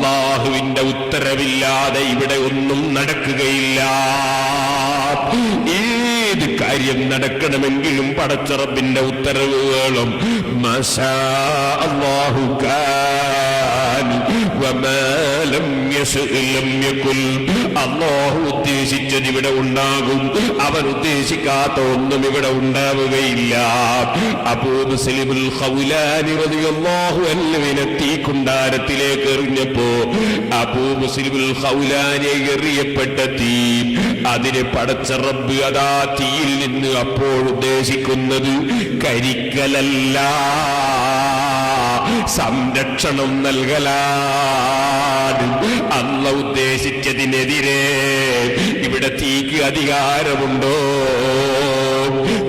അല്ലാഹുവിന്റെ ഉത്തരവില്ലാതെ ഇവിടെ ഒന്നും നടക്കുകയില്ല. ഏത് കാര്യം നടക്കണമെങ്കിലും പടച്ച റബ്ബിന്റെ ഉത്തരവ് വേണം. മാഷാ അല്ലാഹു കാൻ വമാ ലം യശഅ ലം യകുൻ. അല്ലാഹു ഉദ്ദേശിച്ചത് ഇവിടെ ഉണ്ടാകും, അവൻ ഉദ്ദേശിക്കാത്ത ഒന്നും ഇവിടെ ഉണ്ടാവുകയില്ല. അബൂ മുസ്ലിമുൽ ഖൗലാനി റളിയല്ലാഹു അൻഹുവിനെ തീക്കുണ്ടാരത്തിലേക്ക് എറിഞ്ഞപ്പോ അബൂ മുസ്ലിമുൽ ഖൗലാനി എറിയപ്പെട്ട തീ, അതിനെ പടച്ച റബ്ബ് അതാ തീയിൽ നിന്ന് അപ്പോൾ ഉദ്ദേശിക്കുന്നത് കരിക്കലല്ല, സംരക്ഷണം നൽകലാണ്. അല്ലാഹു ഉദ്ദേശിച്ചതിനെതിരെ ഇവിടെ തീക്ക് അധികാരമുണ്ടോ?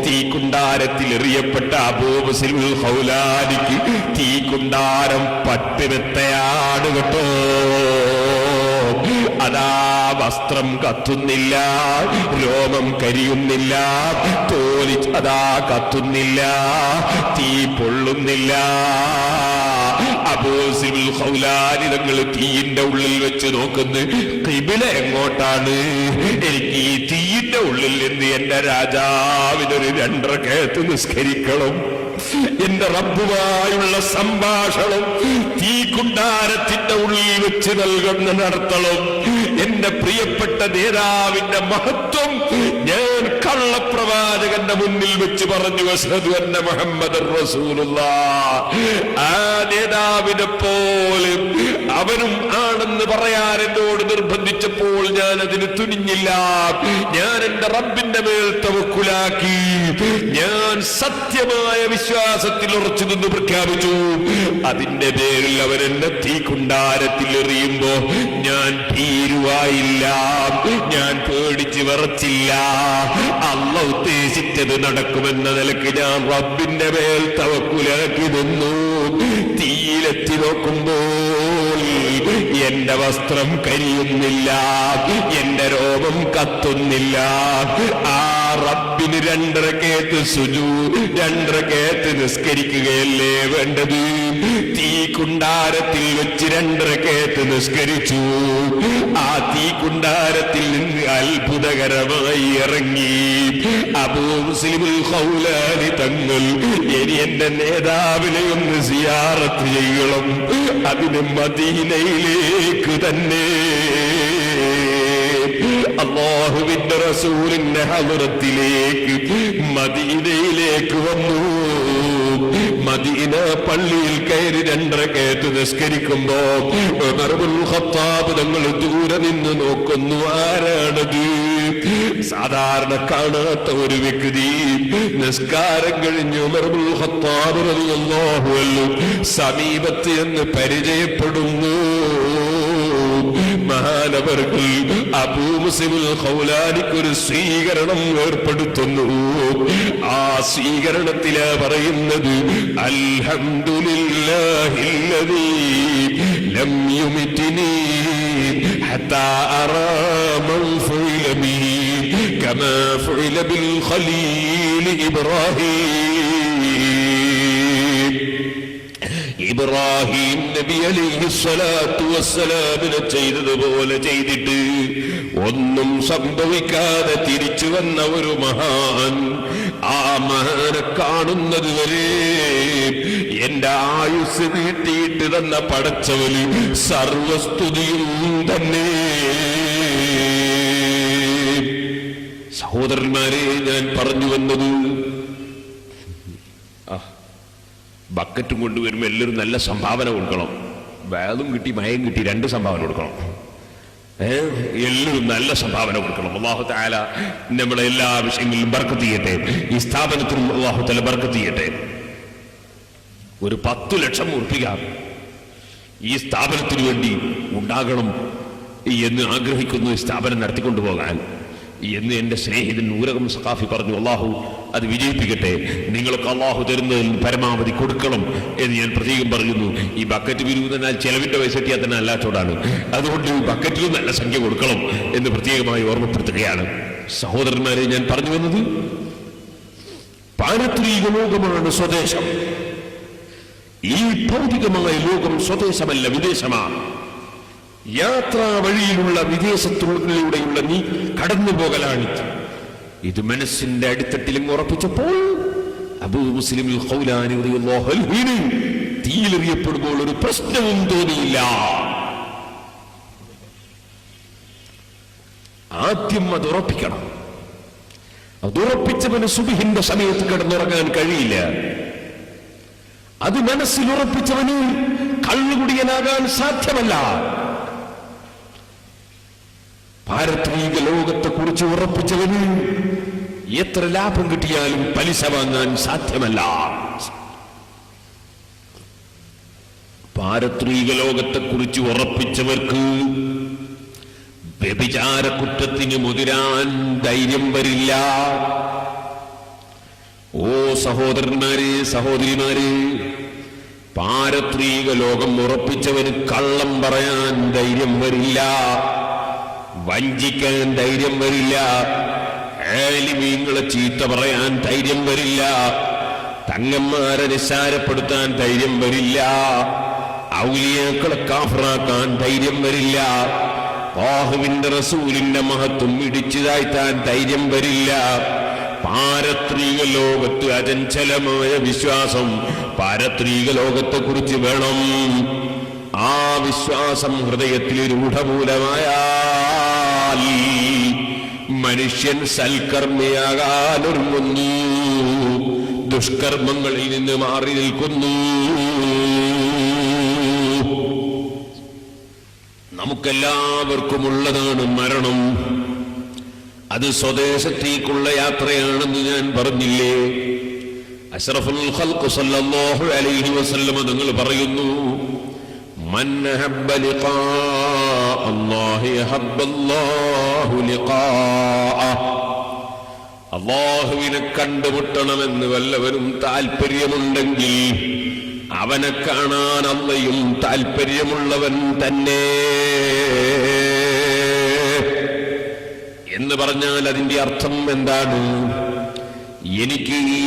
തീക്കുണ്ടാരത്തിൽ എറിയപ്പെട്ട അബൂ മുസ്ലിമുൽ ഖൗലാനിക്ക് തീക്കുണ്ടാരം പട്ടുമെത്തയാണ് കേട്ടോ. അതാ വസ്ത്രം കത്തുന്നില്ല, രോമം കരിയുന്നില്ല, തോലി അതാ കത്തുന്നില്ല, തീ പൊള്ളുന്നില്ല. അബൂ മുസ്ലിമുൽ ഖൗലാനി തങ്ങൾ തീയിന്റെ ഉള്ളിൽ വെച്ച് നോക്കുന്നു, ഖിബില എങ്ങോട്ടാണ്? എനിക്ക് ഈ തീയിന്റെ ഉള്ളിൽ നിന്ന് എന്റെ രാജാവിനൊരു 2 റക്അത്ത് നിസ്കരിക്കണം. എന്റെ റബ്ബുമായുള്ള സംഭാഷണം തീക്കുണ്ടാരത്തിന്റെ ഉള്ളിൽ വെച്ച് നടത്തണം. എന്റെ പ്രിയപ്പെട്ട നേതാവിന്റെ മഹത്വം ഞാൻ കള്ളപ്രവാചകന്റെ മുന്നിൽ വെച്ച് പറഞ്ഞു, അശ്ഹദു അന്ന മുഹമ്മദൻ റസൂലുള്ളാഹ്. ആ നേതാവിനെ പോലെ അവനും ആണെന്ന് പറയാൻ എന്നോട് നിർബന്ധിച്ചപ്പോൾ ഞാൻ അതിന് തുനിഞ്ഞില്ല. ഞാൻ എന്റെ റബ്ബിന്റെ മേൽ തവക്കുലാക്കി, ഞാൻ സത്യമായ വിശ്വാസത്തിൽ ഉറച്ചു നിന്ന് പ്രഖ്യാപിച്ചു. അതിന്റെ പേരിൽ അവൻ എന്നെ തീക്കുണ്ടാരത്തിൽ എറിയുമ്പോ ഞാൻ ഭീരുവായില്ല, ഞാൻ പേടിച്ച് വിറച്ചില്ല. അല്ലാഹു ഉദ്ദേശിച്ചത് നടക്കുമെന്ന നിലയ്ക്ക് ഞാൻ റബ്ബിന്റെ മേൽ തവക്കുലാക്കി നിന്നു. തീയിലെത്തി നോക്കുമ്പോൾ എന്റെ വസ്ത്രം കരിയുന്നില്ല, എന്റെ രോമം കത്തുന്നില്ല. ആ റബ്ബിന് 2 റക്അത്ത് സുജൂദ്, 2 റക്അത്ത് നിസ്കരിക്കുകയല്ലേ വേണ്ടത്? തീക്കുണ്ടാരത്തിൽ വെച്ച് 2 റക്അത്ത് നിസ്കരിച്ചു. ആ തീക്കുണ്ടാരത്തിൽ നിന്ന് അത്ഭുതകരമായി ഇറങ്ങി അബൂ മുസ്ലിമുൽ ഖൗലാനി തങ്ങൾ, ഇനി എന്റെ നേതാവിനെ ഒന്ന് സിയാറത്ത് ചെയ്യണം. അതിന് മദീനയിലേക്ക് തന്നെ അല്ലാഹുവിന്റെ റസൂലിന്റെ ഹളറത്തിലേക്ക് മദീനയിലേക്ക് വന്നു. മദീന പള്ളിയിൽ കയറി 2 റക്അത്ത് നിസ്കരിക്കുമ്പോ ഉമർ ഇബ്നുൽ ഖത്താബ് തങ്ങൾ ദൂരെ നിന്ന് നോക്കുന്നു. ആരാണത്? സാധാരണ കാണാത്ത ഒരു വ്യക്തി. നിസ്കാരം കഴിഞ്ഞ് ഉമർ ഇബ്നുൽ ഖത്താബ് റളിയല്ലാഹു അൻഹു സമീപത്ത് എന്ന് പരിചയപ്പെടുന്നു. മഹാനവർകൾ അബൂ മുസ്ലിമുൽ ഖൗലാനിക്ക് ഒരു സ്വീകരണം ഏർപ്പെടുത്തുന്നു. ആ സ്വീകരണത്തില് പറയുന്നത്, അൽഹംദുലില്ലാഹില്ലദീ ലം യുമിത്നി ഹത്താ അറാ മൻ ഫുഇല ബിഹി കമാ ഫുഇല ബിൽ ഖലീൽ ഇബ്രാഹിം നബി അലൈഹിസ്സലാത്തു വസ്സലാമിനെ ചെയ്തതുപോലെ ചെയ്തിട്ട് ഒന്നും സംഭവിക്കാതെ തിരിച്ചു വന്ന ഒരു മഹാൻ. ആ മഹാനെ കാണുന്നത് വരെ എന്റെ ആയുസ് നീട്ടിയിട്ട് തന്ന പടച്ചവന് സർവസ്തുതിയും തന്നെ. സഹോദരന്മാരെ, ഞാൻ പറഞ്ഞു വന്നത്, ബക്കറ്റും കൊണ്ടുവരുമ്പോൾ എല്ലാവരും നല്ല സംഭാവന കൊടുക്കണം. വേദം കിട്ടി മയം കിട്ടി 2 സംഭാവന കൊടുക്കണം. എല്ലാവരും നല്ല സംഭാവന കൊടുക്കണം. അല്ലാഹു തആല നമ്മളെ എല്ലാ വിഷയങ്ങളിലും ബർക്കത്ത് ചെയ്യട്ടെ. ഈ സ്ഥാപനത്തിനും അല്ലാഹു തആല ബർക്കത്ത് ചെയ്യട്ടെ. ഒരു 10 ലക്ഷം ഉറുപ്പിക ഈ സ്ഥാപനത്തിന് വേണ്ടി ഉണ്ടാകണം എന്ന് ആഗ്രഹിക്കുന്നു, ഈ സ്ഥാപനം നടത്തിക്കൊണ്ടുപോകാൻ എന്ന് എന്റെ സ്നേഹിതൻ നൂരകം സഖാഫി പറഞ്ഞു. അല്ലാഹു അത് വിജയിപ്പിക്കട്ടെ. നിങ്ങൾക്ക് അല്ലാഹു തരുന്നതിൽ പരമാവധി കൊടുക്കണം എന്ന് ഞാൻ പ്രത്യേകം പറയുന്നു. ഈ ബക്കറ്റ് പിരിവുന്നാൽ ചെലവിന്റെ പൈസ എത്തിയാൽ തന്നെ അല്ലാത്തോടാണ്. അതുകൊണ്ട് ഈ ബക്കറ്റിലും നല്ല സംഖ്യ കൊടുക്കണം എന്ന് പ്രത്യേകമായി ഓർമ്മപ്പെടുത്തുകയാണ്. സഹോദരന്മാരെ, ഞാൻ പറഞ്ഞു വന്നത്, പാരത്രിക ലോകമാണ് സ്വദേശം. ഈ ഭൗതികമായ ലോകം സ്വദേശമല്ല, വിദേശമാണ്. യാത്രാ വഴിയിലുള്ള വിദേശത്തുള്ളിലൂടെയുള്ള നീ കടന്നു പോകലാണിത്. ഇത് മനസ്സിന്റെ അടിത്തട്ടിലും ഉറപ്പിച്ചപ്പോൾ അബൂ മുസ്ലിം ഖൗലാനി റളിയല്ലാഹു അൻഹു തീയിലെറിയപ്പെടുമ്പോൾ ഒരു പ്രശ്നവും തോന്നിയില്ല. ആദ്യം അത് ഉറപ്പിക്കണം. അതുറപ്പിച്ചവന് സുബ്ഹിന്റെ സമയത്ത് കിടന്നുറങ്ങാൻ കഴിയില്ല. അത് മനസ്സിൽ ഉറപ്പിച്ചവന് കള്ളുകുടിയനാകാൻ സാധ്യമല്ല. പാരത്രിക ലോകത്തെ കുറിച്ച് ഉറപ്പിച്ചവന് എത്ര ലാഭം കിട്ടിയാലും പലിശ വാങ്ങാൻ സാധ്യമല്ല. പാരത്രിക ലോകത്തെ കുറിച്ച് ഉറപ്പിച്ചവർക്ക് വ്യഭിചാര കുറ്റത്തിന് മുതിരാൻ ധൈര്യം വരില്ല. ഓ സഹോദരന്മാരെ, സഹോദരിമാരെ, പാരത്രിക ലോകം ഉറപ്പിച്ചവന് കള്ളം പറയാൻ ധൈര്യം വരില്ല, വഞ്ചിക്കാൻ ധൈര്യം വരില്ല, ആലിമീങ്ങളെ ചീത്ത പറയാൻ ധൈര്യം വരില്ല, തങ്ങന്മാരെ നിസ്സാരപ്പെടുത്താൻ ധൈര്യം വരില്ല, ഔലിയാക്കളെ കാഫറാക്കാൻ ധൈര്യം വരില്ല, അല്ലാഹുവിന്റെ റസൂലിന്റെ മഹത്വം ഇടിച്ചു താഴ്ത്താൻ ധൈര്യം വരില്ല. പാരത്രിക ലോകത്ത് അചഞ്ചലമായ വിശ്വാസം പാരത്രിക ലോകത്തെ കുറിച്ച് വേണം. ആ വിശ്വാസം ഹൃദയത്തിൽ രൂഢമൂലമായാൽ മനുഷ്യൻ സൽക്കർമ്മിയാകാനൊരുങ്ങുന്നു, ദുഷ്കർമ്മങ്ങളിൽ നിന്ന് മാറി നിൽക്കുന്നു. നമുക്കെല്ലാവർക്കുമുള്ളതാണ് മരണം. അത് സ്വദേശത്തേക്കുള്ള യാത്രയാണെന്ന് ഞാൻ പറഞ്ഞില്ലേ? അഷ്റഫുൽ ഖൽഖ് സല്ലല്ലാഹു അലൈഹി വസല്ലം തങ്ങൾ പറയുന്നു, മൻ അഹബ്ബ ലിഖാ അല്ലാഹി അഹബ്ബല്ലാഹു ലിഖാഅഹ്. അല്ലാഹുവിനെ കണ്ടുമുട്ടണമെന്ന് വല്ലവനും താല്പര്യമുണ്ടെങ്കിൽ അവനെ കാണാൻ അള്ളയും താല്പര്യമുള്ളവൻ തന്നെ എന്ന് പറഞ്ഞാൽ അതിന്റെ അർത്ഥം എന്താണ്? എനിക്ക് ഈ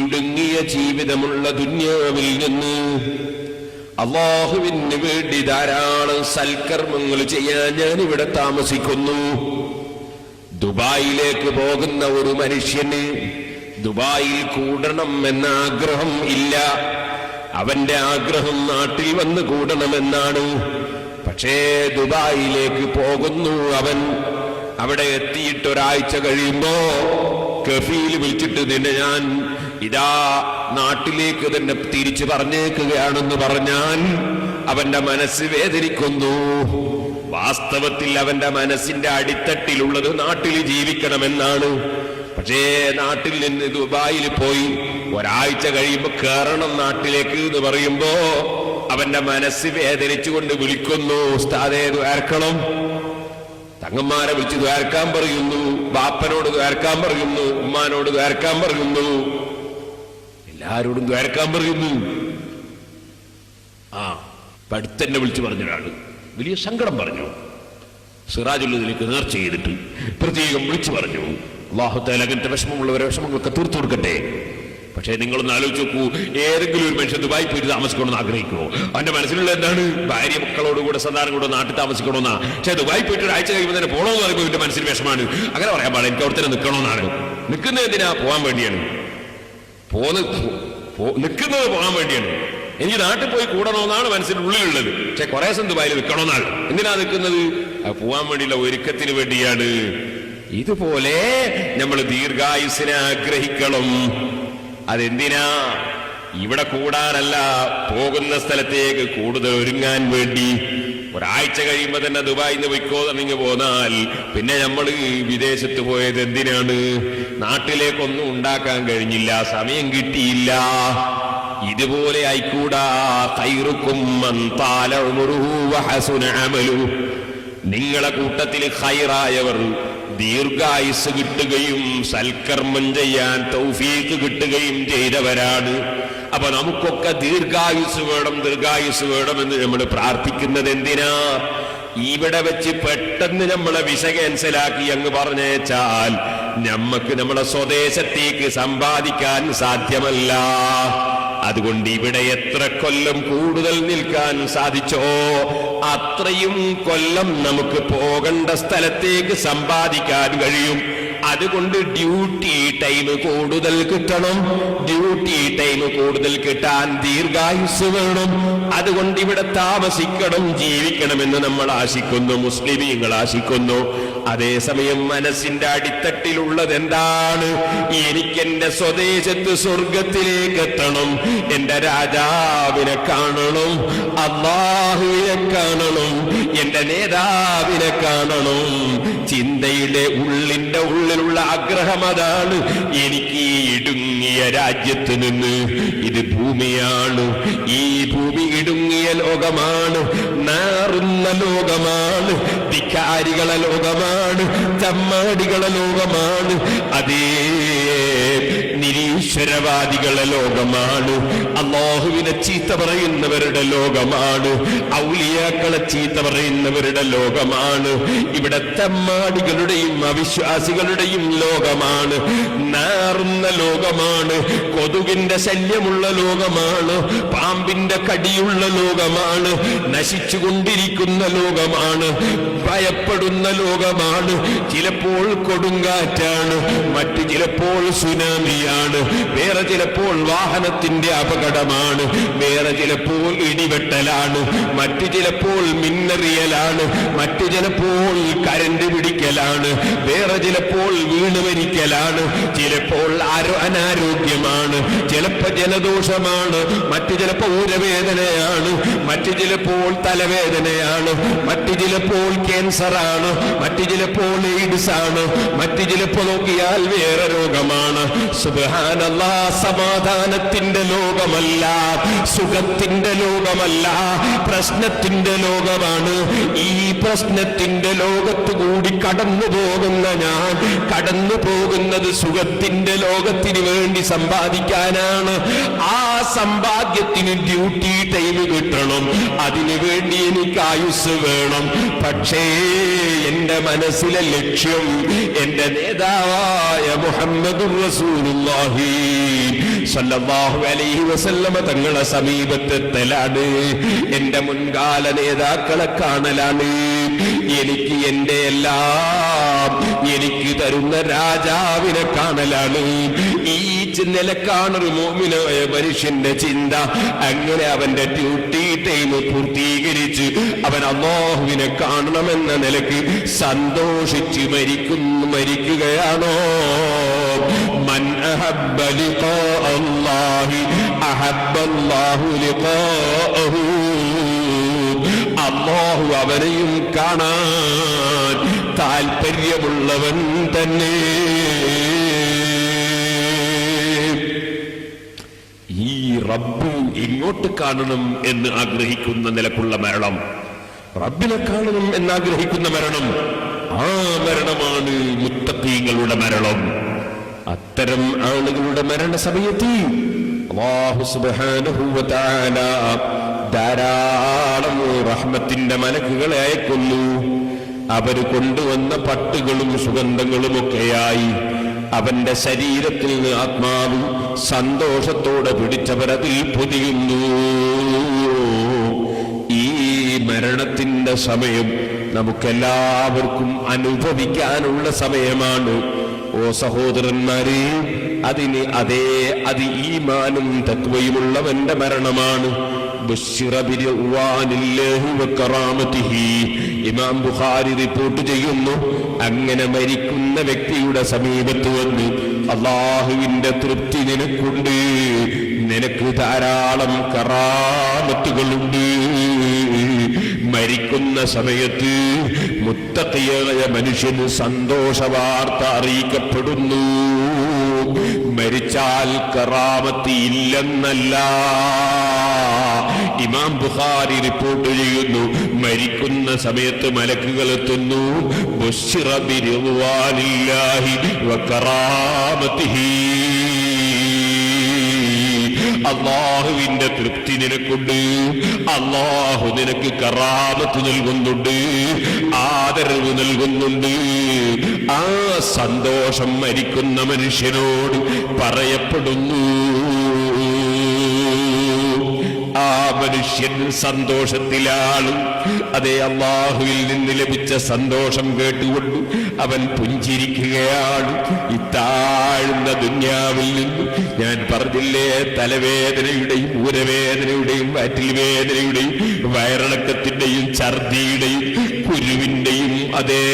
ഇടുങ്ങിയ ജീവിതമുള്ള ദുന്യാവിൽ നിന്ന് അല്ലാഹുവിന് വേണ്ടി ധാരാളം സൽക്കർമ്മങ്ങൾ ചെയ്യാൻ ഞാൻ ഇവിടെ താമസിക്കുന്നു. ദുബായിലേക്ക് പോകുന്ന ഒരു മനുഷ്യന് ദുബായിൽ കൂടണം എന്ന ആഗ്രഹം ഇല്ല. അവന്റെ ആഗ്രഹം നാട്ടിൽ വന്ന് കൂടണമെന്നാണ്. പക്ഷേ ദുബായിലേക്ക് പോകുന്നു അവൻ. അവിടെ എത്തിയിട്ട് ഒരാഴ്ച കഴിയുമ്പോ കഫീൽ വിളിച്ചിട്ട് നിന്നെ ഞാൻ ഇതാ നാട്ടിലേക്ക് തന്നെ തിരിച്ചു പറഞ്ഞേക്കുകയാണെന്ന് പറഞ്ഞാൽ അവന്റെ മനസ്സ് വേദനിക്കുന്നു. വാസ്തവത്തിൽ അവന്റെ മനസ്സിന്റെ അടിത്തട്ടിലുള്ളത് നാട്ടിൽ ജീവിക്കണമെന്നാണ്. പക്ഷേ നാട്ടിൽ നിന്ന് ദുബായിൽ പോയി ഒരാഴ്ച കഴിയുമ്പോ കേറണം നാട്ടിലേക്ക് എന്ന് പറയുമ്പോ അവന്റെ മനസ്സ് വേദനിച്ചുകൊണ്ട് വിളിക്കുന്നു, ഉസ്താദേ ദ്വാർക്കണം. തങ്ങന്മാരെ വിളിച്ച് ദ്വാർക്കാൻ പറയുന്നു, ബാപ്പനോട് ദ്വാർക്കാൻ പറയുന്നു, ഉമ്മാനോട് ദ്വാർക്കാൻ പറയുന്നു, എല്ലാരോടും ദ്വാർക്കാൻ പറയുന്നു. അടുത്തന്നെ വിളിച്ചു പറഞ്ഞൊരാള് വലിയ സങ്കടം പറഞ്ഞു. സിറാജുല്ലതിലേക്ക് നേർച്ച ചെയ്തിട്ട് പ്രത്യേകം വിളിച്ചു പറഞ്ഞു, അല്ലാഹു തആല അങ്ങനത്തെ വിഷമമുള്ളവരെ വിഷമങ്ങളൊക്കെ തീർത്തു കൊടുക്കട്ടെ. പക്ഷേ നിങ്ങളൊന്ന് ആലോചിച്ച് നോക്കൂ, ഏതെങ്കിലും ഒരു മനുഷ്യൻ ദുബായി പോയിട്ട് താമസിക്കണമെന്ന് ആഗ്രഹിക്കുമോ? അവന്റെ മനസ്സിലുള്ള എന്താണ്? ഭാര്യ മക്കളോടുകൂടെ സന്താനം കൂടെ നാട്ടിൽ താമസിക്കണമെന്നാ. പക്ഷേ ദുബായി പോയിട്ട് ഒരാഴ്ച കഴിയുമ്പോൾ തന്നെ പോകണമെന്ന് പറയുമ്പോൾ എന്റെ മനസ്സിൽ വിഷമാണ്. അങ്ങനെ പറയാൻ പാടില്ല. എനിക്ക് അവിടെ തന്നെ നിൽക്കണമെന്നാണ്. നിൽക്കുന്നത് എന്തിനാ? പോകാൻ വേണ്ടിയാണ്. നിൽക്കുന്നത് പോകാൻ വേണ്ടിയാണ്. എനിക്ക് നാട്ടിൽ പോയി കൂടണമെന്നാണ് മനസ്സിനുള്ളിലുള്ളത്. പക്ഷെ കുറെ ദിവസം ദുബായിൽ നിൽക്കണമെന്നാണ്. എന്തിനാ നിൽക്കുന്നത്? പോകാൻ വേണ്ടിയുള്ള ഒരുക്കത്തിന് വേണ്ടിയാണ്. ഇതുപോലെ നമ്മൾ ദീർഘായുസ്സിനെ ആഗ്രഹിക്കണം. അതെന്തിനാ? ഇവിടെ കൂടാനല്ല, പോകുന്ന സ്ഥലത്തേക്ക് കൂടുതൽ ഒരുങ്ങാൻ വേണ്ടി. ഒരാഴ്ച കഴിയുമ്പോ തന്നെ ദുബായിൽ നിന്ന് പൊയ്ക്കോന്നിങ്ങ് പോന്നാൽ പിന്നെ നമ്മൾ വിദേശത്ത് പോയത് എന്തിനാണ്? നാട്ടിലേക്കൊന്നും ഉണ്ടാക്കാൻ കഴിഞ്ഞില്ല, സമയം കിട്ടിയില്ല. ഇതുപോലെ ആയിക്കൂടാ. ഖൈറുക്കും മൻ താല ഉമറുഹു വഹസുന അമലുഹു. നിങ്ങളെ കൂട്ടത്തിൽ ഖൈറായവർ ദീർഘായുസ് കിട്ടുകയും സൽക്കർമ്മം ചെയ്യാൻ തൗഫീഖ് കിട്ടുകയും ചെയ്തവരാണ്. അപ്പൊ നമുക്കൊക്കെ ദീർഘായുസ് വേണം, ദീർഘായുസ് വേണമെന്ന് നമ്മൾ പ്രാർത്ഥിക്കുന്നത് എന്തിനാ? ഇവിടെ വെച്ച് പെട്ടെന്ന് നമ്മളെ വിസ ക്യാൻസലാക്കി അങ്ങ് പറഞ്ഞേച്ചാൽ നമ്മക്ക് നമ്മളെ സ്വദേശത്തേക്ക് സമ്പാദിക്കാൻ സാധ്യമല്ല. അതുകൊണ്ട് ഇവിടെ എത്ര കൊല്ലം കൂടുതൽ നിൽക്കാൻ സാധിച്ചോ അത്രയും കൊല്ലം നമുക്ക് പോകേണ്ട സ്ഥലത്തേക്ക് സമ്പാദിക്കാൻ കഴിയും. അതുകൊണ്ട് ഡ്യൂട്ടി ടൈം കൂടുതൽ കിട്ടണം. ഡ്യൂട്ടി ടൈം കൂടുതൽ കിട്ടാൻ ദീർഘായുസ് വേണം. അതുകൊണ്ട് ഇവിടെ താമസിക്കണം, ജീവിക്കണമെന്ന് നമ്മൾ ആശിക്കുന്നു, മുസ്ലിമീങ്ങൾ ആശിക്കുന്നു. അതേസമയം മനസ്സിന്റെ അടിത്തട്ടിലുള്ളത് എന്താണ്? എനിക്കെന്റെ സ്വദേശത്ത് സ്വർഗത്തിലേക്ക് എത്തണം, എന്റെ രാജാവിനെ കാണണം, അല്ലാഹുവിനെ കാണണം, എന്റെ നേതാവിനെ കാണണം. ചിന്തയുടെ ഉള്ളിന്റെ ഉള്ളിലുള്ള ആഗ്രഹം അതാണ്. എനിക്ക് ഈ ഇടുങ്ങിയ രാജ്യത്ത് നിന്ന്, ഇത് ഭൂമിയാണ്, ഈ ഭൂമി ഇടുങ്ങിയ ലോകമാണ്, നാറുന്ന ലോകമാണ്, ധിക്കാരികളെ ലോകമാണ്, ചമ്മാടികളെ ലോകമാണ്, അതേ നിരീശ്വരവാദികളെ ലോകമാണ്, അല്ലാഹുവിനെ ചീത്ത പറയുന്നവരുടെ ലോകമാണ്, ഔലിയാക്കളെ ചീത്ത പറയുന്നവരുടെ ലോകമാണ്, ഇവിടെ തമ്മാടികളുടെയും അവിശ്വാസികളുടെയും ലോകമാണ്, നാറുന്ന ലോകമാണ്, കൊതുകിന്റെ ശല്യമുള്ള ലോകമാണ്, പാമ്പിന്റെ കടിയുള്ള ലോകമാണ്, നശിച്ചുകൊണ്ടിരിക്കുന്ന ലോകമാണ്, ഭയപ്പെടുന്ന ലോകമാണ്. ചിലപ്പോൾ കൊടുങ്കാറ്റാണ്, മറ്റു ചിലപ്പോൾ സുനാമിയാണ്, വേറെ ചിലപ്പോൾ വാഹനത്തിന്റെ അപകടമാണ്, വേറെ ചിലപ്പോൾ ഇടിവെട്ടലാണ്, മറ്റു ചിലപ്പോൾ മിന്നറിയലാണ്, മറ്റു ചിലപ്പോൾ കരണ്ട് പിടിക്കലാണ്, വേറെ ചിലപ്പോൾ വീണ് മരിക്കലാണ്, ചിലപ്പോൾ അനാരോഗ്യമാണ്, ചിലപ്പോ ജലദോഷമാണ്, മറ്റു ചിലപ്പോൾ ഊരവേദനയാണ്, മറ്റു ചിലപ്പോൾ തലവേദനയാണ്, മറ്റു ചിലപ്പോൾ ക്യാൻസറാണ്, മറ്റു ചിലപ്പോൾ എയ്ഡ്സ് ആണ്, മറ്റു ചിലപ്പോൾ നോക്കിയാൽ വേറെ രോഗമാണ്. സുബ്ഹാനല്ലാഹ്, സമാധാനത്തിന്റെ ലോകമല്ല, സുഖത്തിന്റെ ലോകമല്ല, പ്രശ്നത്തിന്റെ ലോകമാണ്. ഈ പ്രശ്നത്തിന്റെ ലോകത്ത് കൂടി കടന്നു പോകുന്ന ഞാൻ കടന്നു പോകുന്നത് സുഖത്തിന്റെ ലോകത്തിന് വേണ്ടി സമ്പാദിക്കാനാണ്. ആ സമ്പാദ്യത്തിന് ഡ്യൂട്ടി ടൈം കിട്ടണം, അതിനു വേണ്ടി എനിക്ക് ആയുസ് വേണം. പക്ഷേ എന്റെ മനസ്സിലെ ലക്ഷ്യം എന്റെ നേതാവായ മുഹമ്മദുർ റസൂലുള്ളാഹി സ്വല്ലല്ലാഹു അലൈഹി വസല്ലമ തങ്ങളെ സമീപത്തെത്തലാണ്, എന്റെ മുൻകാല നേതാക്കളെ കാണലാണ്, എനിക്ക് എന്റെ എല്ലാം എനിക്ക് തരുന്ന രാജാവിനെ കാണലാണ്. ഈ നിലക്കാണ് ഒരു മുഅ്മിനായ മനുഷ്യന്റെ ചിന്ത. അങ്ങനെ അവന്റെ ഡ്യൂട്ടി ടൈം പൂർത്തീകരിച്ച് അവൻ അല്ലാഹുവിനെ കാണണമെന്ന നിലയ്ക്ക് സന്തോഷിച്ച് മരിക്കുകയാണോ? മൻ അഹബ്ബ ലിഖാ അല്ലാഹി അഹബ്ബ അല്ലാഹു ലിഖാഅഹു. അല്ലാഹു അവനെയും കാണാൻ താല്പര്യമുള്ളവൻ തന്നെ. ഈ റബ്ബ് ഇങ്ങോട്ട് കാണണം എന്ന് ആഗ്രഹിക്കുന്ന നിലക്കുള്ള മരണം, റബ്ബിനെ കാണണം എന്നാഗ്രഹിക്കുന്ന മരണം, ആ മരണമാണ് മുത്തഖീങ്ങളുടെ മരണം. അത്തരം ആളുകളുടെ മരണ സമയത്ത് അല്ലാഹു സുബ്ഹാനഹു വ തആല ധാരാളം റഹ്മത്തിന്റെ മലക്കുകളെ അയക്കുന്നു. അവര് കൊണ്ടുവന്ന പട്ടുകളും സുഗന്ധങ്ങളും ഒക്കെയായി അവന്റെ ശരീരത്തിൽ നിന്ന് ആത്മാവ് സന്തോഷത്തോടെ പിടിച്ചവരതിൽ പൊതിയുന്നു. ഈ മരണത്തിന്റെ സമയം നമുക്കെല്ലാവർക്കും അനുഭവിക്കാനുള്ള സമയമാണ്. ഓ സഹോദരന്മാരെ, അത് ഈമാനും തഖ്വയുമുള്ളവന്റെ മരണമാണ്. ഇമാം ബുഖാരി റിപ്പോർട്ട് ചെയ്യുന്നു, അങ്ങനെ മരിക്കുന്ന വ്യക്തിയുടെ സമീപത്ത് വന്ന് അല്ലാഹുവിന്റെ തൃപ്തി നിനക്കുണ്ട്, നിനക്ക് ധാരാളം കറാമത്തുകളുണ്ട്. മരിക്കുന്ന സമയത്ത് മുത്തഖിയായ മനുഷ്യന് സന്തോഷവാർത്ത അറിയിക്കപ്പെടുന്നു. മരിച്ചാൽ കറാമത്ത് ഇല്ലെന്നല്ല. ഇമാം ബുഖാരി റിപ്പോർട്ട് ചെയ്യുന്നു, മരിക്കുന്ന സമയത്ത് മലക്കുകൾ എത്തുന്നു. ബുശ്ശിറ ബിറിദ്വാനില്ലാഹി വ കറാമത്തിഹി. അല്ലാഹുവിന്റെ തൃപ്തി നിനക്കുണ്ട്, അല്ലാഹു നിനക്ക് കറാമത്ത് നൽകുന്നുണ്ട്, ആദരവ് നൽകുന്നുണ്ട്. ആ സന്തോഷം മരിക്കുന്ന മനുഷ്യനോട് പറയപ്പെടുന്നു. ആ മനുഷ്യൻ സന്തോഷത്തിലാണ്. അതേ, അല്ലാഹുവിൽ നിന്ന് ലഭിച്ച സന്തോഷം കേട്ടുകൊണ്ട് അവൻ പുഞ്ചിരിക്കുകയാണ്. ഈ താഴ്ന്ന ദുന്യാവിൽ നിന്ന് ഞാൻ പറഞ്ഞില്ലേ, തലവേദനയുടെയും ഊരവേദനയുടെയും വയറ്റിൽ വേദനയുടെയും വയറിളക്കത്തിന്റെയും ഛർദിയുടെയും കുരുവിന്റെയും അതേ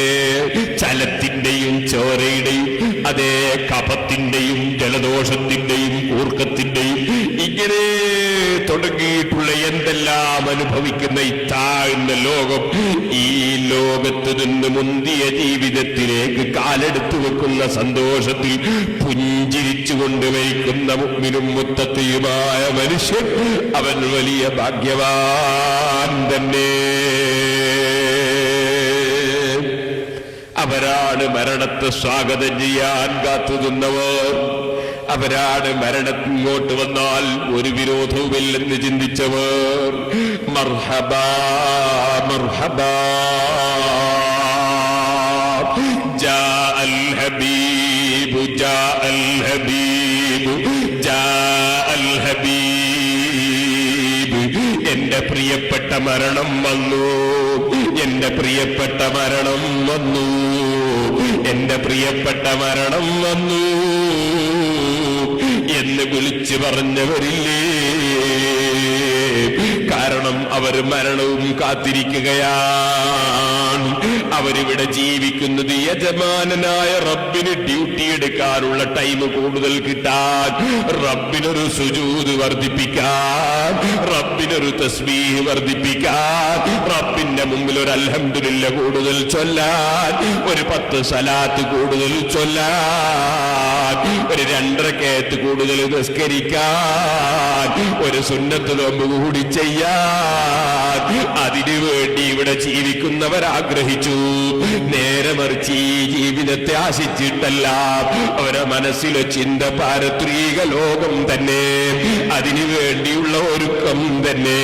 ചലത്തിന്റെയും ചോരയുടെയും അതേ കഫത്തിന്റെയും ജലദോഷത്തിന്റെയും കൂർക്കത്തിന്റെയും ഇങ്ങനെ തുടങ്ങിയിട്ടുള്ള എന്തെല്ലാം അനുഭവിക്കുന്ന ഈ താഴ്ന്ന ലോകം, ഈ ലോകത്ത് നിന്ന് മുന്തിയ ജീവിതത്തിലേക്ക് കാലെടുത്തു വെക്കുന്ന സന്തോഷത്തിൽ പുഞ്ചിരിച്ചുകൊണ്ട് വയ്ക്കുന്ന മുഅ്മിനും മുത്തഖിയുമായ മനുഷ്യൻ അവൻ വലിയ ഭാഗ്യവാൻ തന്നെ. അവരാണ് മരണത്തെ സ്വാഗതം ചെയ്യാൻ കാത്തുനിന്നവർ. അവരാണ് മരണത്തിങ്ങോട്ട് വന്നാൽ ഒരു വിരോധവുമില്ലെന്ന് ചിന്തിച്ചവർ. മർഹബാ മർഹബാ ജാ അൽ ഹബീബ് ജാ അൽ ഹബീബ് ജാ അൽ ഹബീബ്. എന്റെ പ്രിയപ്പെട്ട മരണം വന്നു, എന്റെ പ്രിയപ്പെട്ട മരണം വന്നു, എന്റെ പ്രിയപ്പെട്ട മരണം വന്നു എന്ന് വിളിച്ചു പറഞ്ഞവരില്ലേ? കാരണം അവർ മരണവും കാത്തിരിക്കുകയാണ്. അവരിവിടെ ജീവിക്കുന്നത് യജമാനനായ റബ്ബിന് ഡ്യൂട്ടി എടുക്കാനുള്ള ടൈം കൂടുതൽ കിട്ടാൻ, റബ്ബിനൊരു സുജൂദ് വർദ്ധിപ്പിക്കാൻ, റബ്ബിനൊരു തസ്ബീഹ് വർദ്ധിപ്പിക്കാൻ, റബ്ബിന്റെ മുമ്പിൽ ഒരു അൽഹംദുലില്ലാ കൂടുതൽ ചൊല്ലാൻ, ഒരു 10 സലാത്ത് കൂടുതൽ ചൊല്ലാൻ, ഒരു 2 റക്അത്ത് കൂടുതൽ നിസ്കരിക്കാൻ, ഒരു സുന്നത്ത് നോമ്പ് കൂടി ചെയ്യാൻ, അതിനു വേണ്ടി ഇവിടെ ജീവിക്കുന്നവർ ആഗ്രഹിച്ചു. നേരെ മറിച്ച് ഈ ജീവിതത്തെ ആശിച്ചിട്ടല്ല, അവരുടെ മനസ്സിലെ ചിന്ത പാരത്രിക ലോകം തന്നെ, അതിനു വേണ്ടിയുള്ള ഒരുക്കം തന്നെ.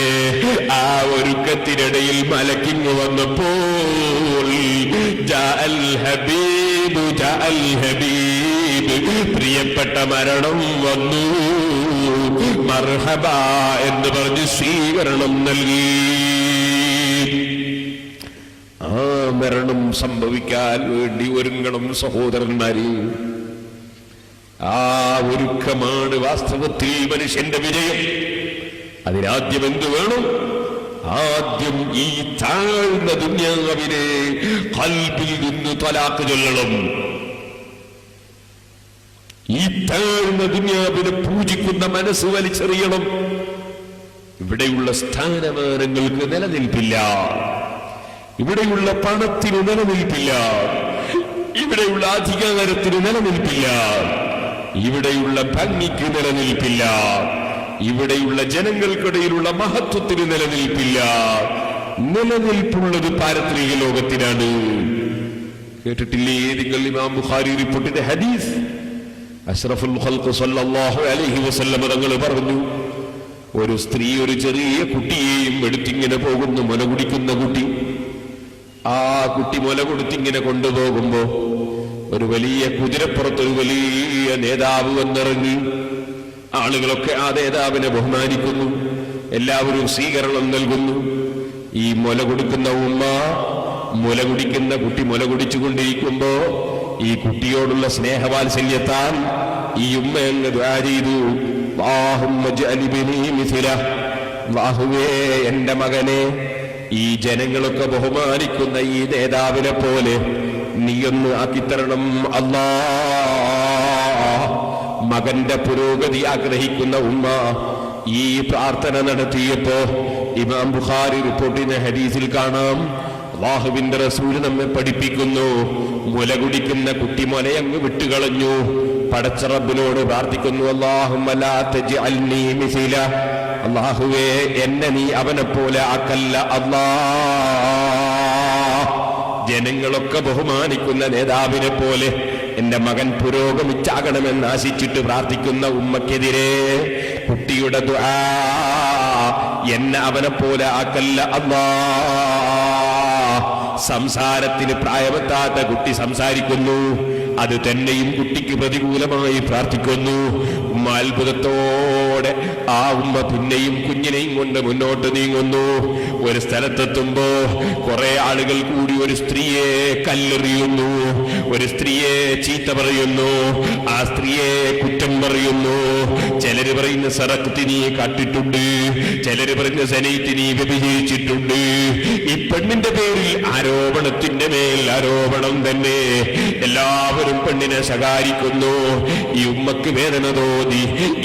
ആ ഒരുക്കത്തിനിടയിൽ മലക്കിങ് വന്നപ്പോൾ ജാ അൽ ഹബീബ് ജാ അൽ ഹബീബ്, പ്രിയപ്പെട്ട മരണം വന്നു, മർഹബ എന്ന് പറഞ്ഞ് സ്വീകരണം നൽകി. ആ മരണം സംഭവിക്കാൻ വേണ്ടി ഒരുങ്ങണം സഹോദരന്മാരെ. ആ ഒരുക്കമാണ് വാസ്തവത്തിൽ മനുഷ്യന്റെ വിജയം. അതിനാദ്യം എന്ത് വേണം? ആദ്യം ഈ താഴ്ന്ന ദുനിയാവിനെ ഖൽബിൽ നിന്ന് തലാഖ് ചൊല്ലണം. ഈ താഴ്ന്ന ദുനിയാവിനെ പൂജിക്കുന്ന മനസ്സ് വലിച്ചെറിയണം. ഇവിടെയുള്ള സ്ഥാനമാനങ്ങൾക്ക് നിലനിൽപ്പില്ല, ഇവിടെയുള്ള പണത്തിന് നിലനിൽപ്പില്ല, ഇവിടെയുള്ള അധികാരത്തിന് നിലനിൽപ്പില്ല, ഇവിടെയുള്ള ഭംഗിക്ക് നിലനിൽപ്പില്ല, ഇവിടെയുള്ള ജനങ്ങൾക്കിടയിലുള്ള മഹത്വത്തിന് നിലനിൽപ്പില്ല. നിലനിൽപ്പുള്ളത് പാരത്രിക ലോകത്തിനാണ്. കേട്ടിട്ടില്ലേ നിങ്ങൾ ഇമാം ബുഖാരി റിപ്പോർട്ടിന്റെ ഹദീസ്? അഷ്റഫുൽ ഖൽഖ് സല്ലല്ലാഹു അലൈഹി വസല്ലം തങ്ങൾ പറഞ്ഞു, ഒരു സ്ത്രീ ഒരു ചെറിയ കുട്ടിയെയും എടുത്തിങ്ങനെ പോകുന്നു, മുല കുടിക്കുന്ന കുട്ടി. ആ കുട്ടി മുല കൊടുത്തിങ്ങനെ കൊണ്ടുപോകുമ്പോ ഒരു വലിയ കുതിരപ്പുറത്തൊരു വലിയ നേതാവ് വന്നിറങ്ങി. ആളുകളൊക്കെ ആ നേതാവിനെ ബഹുമാനിക്കുന്നു, എല്ലാവരും സ്വീകരണം നൽകുന്നു. ഈ മുല കൊടുക്കുന്ന ഉമ്മ, മുല കുടിക്കുന്ന കുട്ടി മുല കുടിച്ചുകൊണ്ടിരിക്കുമ്പോ ഈ കുട്ടിയോടുള്ള സ്നേഹവാത്സല്യത്താൽ ഈ ഉമ്മ അങ്ങ് ദുആ ചെയ്തു, അല്ലാഹുമ്മ ജഅലിബനി മിസ്ല, അല്ലാഹുവേ എന്റെ മകനെ ഈ ജനങ്ങളൊക്കെ ബഹുമാനിക്കുന്ന ഈ നേതാവിനെ പോലെ നീയൊന്ന് ആക്കിത്തരണം അല്ലാ. മകന്റെ പുരോഗതി ആഗ്രഹിക്കുന്ന ഉമ്മ ഈ പ്രാർത്ഥന നടത്തിയപ്പോ ഇമാം ബുഖാരി റിപ്പോർട്ട് ചെയ്യുന്ന ഹദീസിൽ കാണാം, അല്ലാഹുവിന്റെ റസൂൽ നമ്മെ പഠിപ്പിക്കുന്നു, മുല കുടിക്കുന്ന കുട്ടി മുലയങ്ങ് വിട്ടുകളഞ്ഞു. പടച്ച റബ്ബിനോട് പ്രാർത്ഥിക്കുന്നു, അല്ലാഹുമ്മ ലാ തജ്അൽനി മിസ്ല, അല്ലാഹുവേ എന്നെ നീ അവനെ പോലെ ആക്കല്ല അല്ലാ. ജനങ്ങളൊക്കെ ബഹുമാനിക്കുന്ന നേതാവിനെ പോലെ എന്റെ മകൻ പുരോഗമിച്ചാകണമെന്ന് ആശിച്ചിട്ട് പ്രാർത്ഥിക്കുന്ന ഉമ്മക്കെതിരെ കുട്ടിയുടെ ദുആ, എന്നെ അവനെ പോലെ ആക്കല്ല അല്ലാ. സംസാരത്തിന് പ്രായമെത്താത്ത കുട്ടി സംസാരിക്കുന്നു, അത് തന്നെയും കുട്ടിക്ക് പ്രതികൂലമായി പ്രാർത്ഥിക്കുന്നു. ഉമ്മ അത്ഭുതത്തോടെ ആ ഉമ്മ പിന്നെയും കുഞ്ഞിനെയും കൊണ്ട് മുന്നോട്ട് നീങ്ങുന്നു. ഒരു സ്ഥലത്തെത്തുമ്പോ കുറെ ആളുകൾ കൂടി ഒരു സ്ത്രീയെ കല്ലെറിയുന്നു, ഒരു സ്ത്രീയെ ചീത്ത പറയുന്നു, ആ സ്ത്രീയെ കുറ്റം പറയുന്നു. ചിലര് പറയുന്ന സറക്തി നീ കട്ടിട്ടുണ്ട്, ചിലര് പറയുന്ന സനൈറ്റ് നീ വ്യഭിചരിച്ചിട്ടുണ്ട്. ഈ പെണ്ണിന്റെ പേരിൽ ആരോപണത്തിന്റെ മേൽ ആരോപണം തന്നെ. എല്ലാവരും പെണ്ണിനെ ശകാരിക്കുന്നു. ഈ ഉമ്മക്ക് വേദന തോന്നി.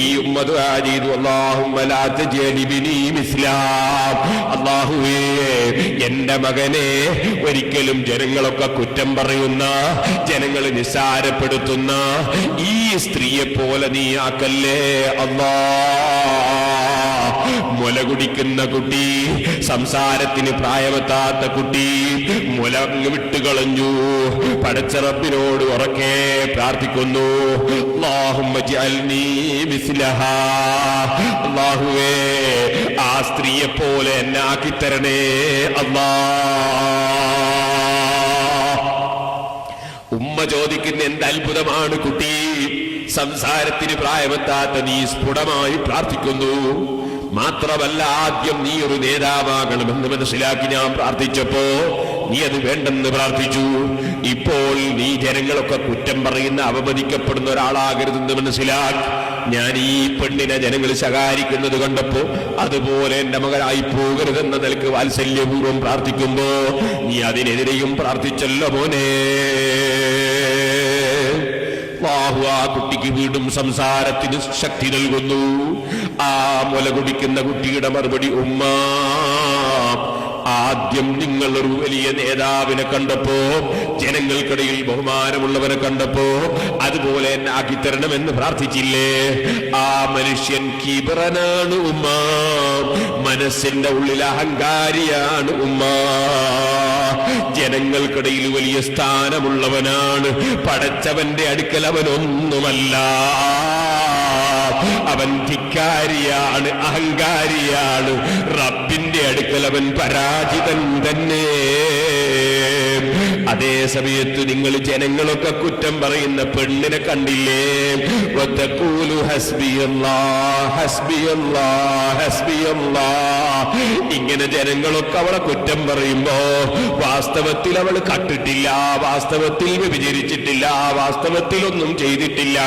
ഈ ഉമ്മ ദുആ ചെയ്തു, അല്ലാഹുമ്മ ലാ തജ്അലിബ്നി മിസ്ലാം, അല്ലാഹുവേ എന്റെ മകനെ ഒരിക്കലും ജനങ്ങളൊക്കെ കുറ്റം പറയുന്ന, ജനങ്ങളെ നിസ്സാരപ്പെടുത്തുന്ന ഈ സ്ത്രീയെ പോലെ നീ ആക്കല്ലേ അല്ലാഹ്. മുല കുടിക്കുന്ന കുട്ടി, സംസാരത്തിന് പ്രായമെത്താത്ത കുട്ടി മുല വിട്ടുകളഞ്ഞു. പടച്ച റബ്ബിനോട് ഉറക്കെ പ്രാർത്ഥിക്കുന്നു, അല്ലാഹുമ്മ ജഅൽനീ മിസ്ലഹാ, അല്ലാഹുവേ ആ സ്ത്രീയെ പോലെ എന്നെ ആക്കിത്തരണേ അല്ലാഹ്. ഉമ്മ ചോദിക്കുന്ന എന്ത് അത്ഭുതമാണ് കുട്ടി, സംസാരത്തിന് പ്രായമെത്താത്ത നീ സ്ഫുടമായി പ്രാർത്ഥിക്കുന്നു. മാത്രമല്ല ആദ്യം നീ ഒരു നേതാവാകണമെന്ന് മനസ്സിലാക്കി ഞാൻ പ്രാർത്ഥിച്ചപ്പോ നീ അത് വേണ്ടെന്ന് പ്രാർത്ഥിച്ചു. ഇപ്പോൾ നീ ജനങ്ങളൊക്കെ കുറ്റം പറയുന്ന, അപമതിക്കപ്പെടുന്ന ഒരാളാകരുതെന്ന് മനസ്സിലാക്കി. ഞാൻ ഈ പെണ്ണിനെ ജനങ്ങൾ ശകാരിക്കുന്നത് കണ്ടപ്പോ അതുപോലെ എന്റെ മകനായി പോകരുതെന്ന നിലക്ക് വാത്സല്യപൂർവ്വം പ്രാർത്ഥിക്കുമ്പോ നീ അതിനെതിരെയും പ്രാർത്ഥിച്ചല്ലോ മോനെ. അല്ലാഹു ആ കുട്ടിക്ക് വീണ്ടും സംസാരത്തിന് ശക്തി നൽകുന്നു. ആ മുല കുടിക്കുന്ന കുട്ടിയുടെ മറുപടി, ഉമ്മ ആദ്യം നിങ്ങൾ ഒരു വലിയ നേതാവിനെ കണ്ടപ്പോ, ജനങ്ങൾക്കിടയിൽ ബഹുമാനമുള്ളവനെ കണ്ടപ്പോ അതുപോലെ എന്നെ ആക്കിത്തരണമെന്ന് പ്രാർത്ഥിച്ചില്ലേ? ആ മനുഷ്യൻ കിബറനാണ് ഉമ്മ, മനസ്സിന്റെ ഉള്ളിൽ അഹങ്കാരിയാണ് ഉമ്മ. ജനങ്ങൾക്കിടയിൽ വലിയ സ്ഥാനമുള്ളവനാണ്, പടച്ചവന്റെ അടുക്കൽ അവനൊന്നുമല്ല. അവൻ ധിക്കാരിയാണ്, അഹങ്കാരിയാണ്. റബ്ബിന്റെ അടുക്കൽ അവൻ പരാജിതൻ തന്നെ. അതേ സമയത്ത് നിങ്ങൾ ജനങ്ങളൊക്കെ കുറ്റം പറയുന്ന പെണ്ണിനെ കണ്ടില്ലേ? വതഖൂലു ഹസ്ബിയല്ലാഹ് ഹസ്ബിയല്ലാഹ് ഹസ്ബിയല്ലാഹ്. ഇങ്ങനെ ജനങ്ങളൊക്കെ അവളെ കുറ്റം പറയുമ്പോ വാസ്തവത്തിൽ അവൾ കട്ടിട്ടില്ല, വാസ്തവത്തിൽ വ്യഭിചരിച്ചിട്ടില്ല, വാസ്തവത്തിൽ ഒന്നും ചെയ്തിട്ടില്ല.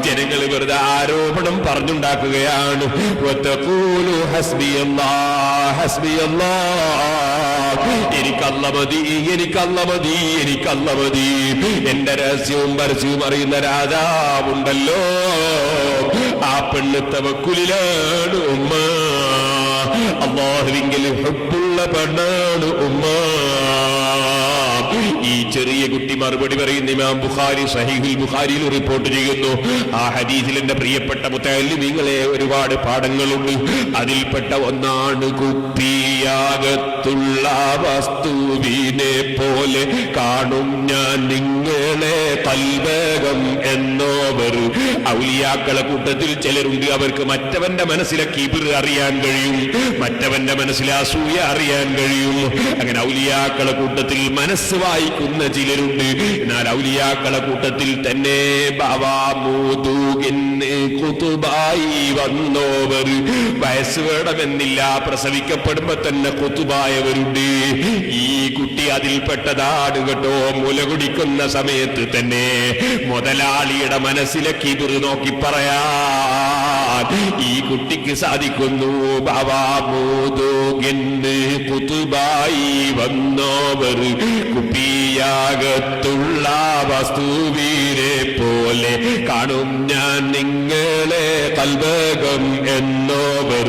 ജനങ്ങൾ വെറുതെ ആരോപണം പറഞ്ഞുണ്ടാക്കുകയാണ്. വതഖൂലു ഹസ്ബിയല്ലാഹ് ഹസ്ബിയല്ലാഹ്, എനിക്കല്ല മതി, എനിക്കല്ല മതി, എനിക്കല്ല മതി. എന്റെ രഹസ്യവും പരസ്യവും അറിയുന്ന രാജാവുണ്ടല്ലോ, ആ പെണ്ണ് തവക്കുലിലാണ് ഉമ്മ. അല്ലാഹുവിങ്കിൽ ഹബ്ബുള്ള പെണ്ണാണ് ഉമ്മ. ഈ ചെറിയ കുട്ടി മറുപടി പറയുന്ന ഇമാം ബുഖാരി സഹീഹുൽ ബുഖാരിയിൽ റിപ്പോർട്ട് ചെയ്യുന്നു. ആ ഹദീസിൽ എന്റെ പ്രിയപ്പെട്ട മുത്തഅല്ലിമീങ്ങളെ ഒരുപാട് പാഠങ്ങളുണ്ട്. അതിൽപ്പെട്ട ഒന്നാണ്, കുപ്പിയാകത്തുള്ള വസ്തുവിനെ പോലെ കാണും ഞാൻ നിങ്ങളെ തൽബകം എന്നോവർ. ഔലിയാക്കളെ കൂട്ടത്തിൽ ചിലരുണ്ട്, അവർക്ക് മറ്റവന്റെ മനസ്സിലെ കിബിർ അറിയാൻ കഴിയും, മറ്റവന്റെ മനസ്സിലെ അസൂയ അറിയാൻ കഴിയും. അങ്ങനെ ഔലിയാക്കളെ കൂട്ടത്തിൽ മനസ്സ് വായിക്കുന്ന ചിലരുണ്ട്. എന്നാൽ ഔലിയാക്കളെ കൂട്ടത്തിൽ തന്നെ കുതുബായി വന്നോവർ, വയസ്സ് വേണമെന്നില്ല, പ്രസവിക്കപ്പെടുമ്പോ തന്നെ കുതുബായവരുണ്ട്. ഈ കുട്ടി അതിൽപ്പെട്ടതാണ് കേട്ടോ. മുല കുടിക്കുന്ന സമയത്ത് തന്നെ മുതലാളിയുടെ മനസ്സിലെ കിബിർ നോക്കി പറയാൻ ഈ കുട്ടിക്ക് സാധിക്കുന്നു. കുതുബായി വന്നോവർ, കുപ്പിയാകത്തുള്ള വസ്തുവിനെ പോലെ കാണും ഞാൻ നിങ്ങളെ കൽബകം എന്നോവർ.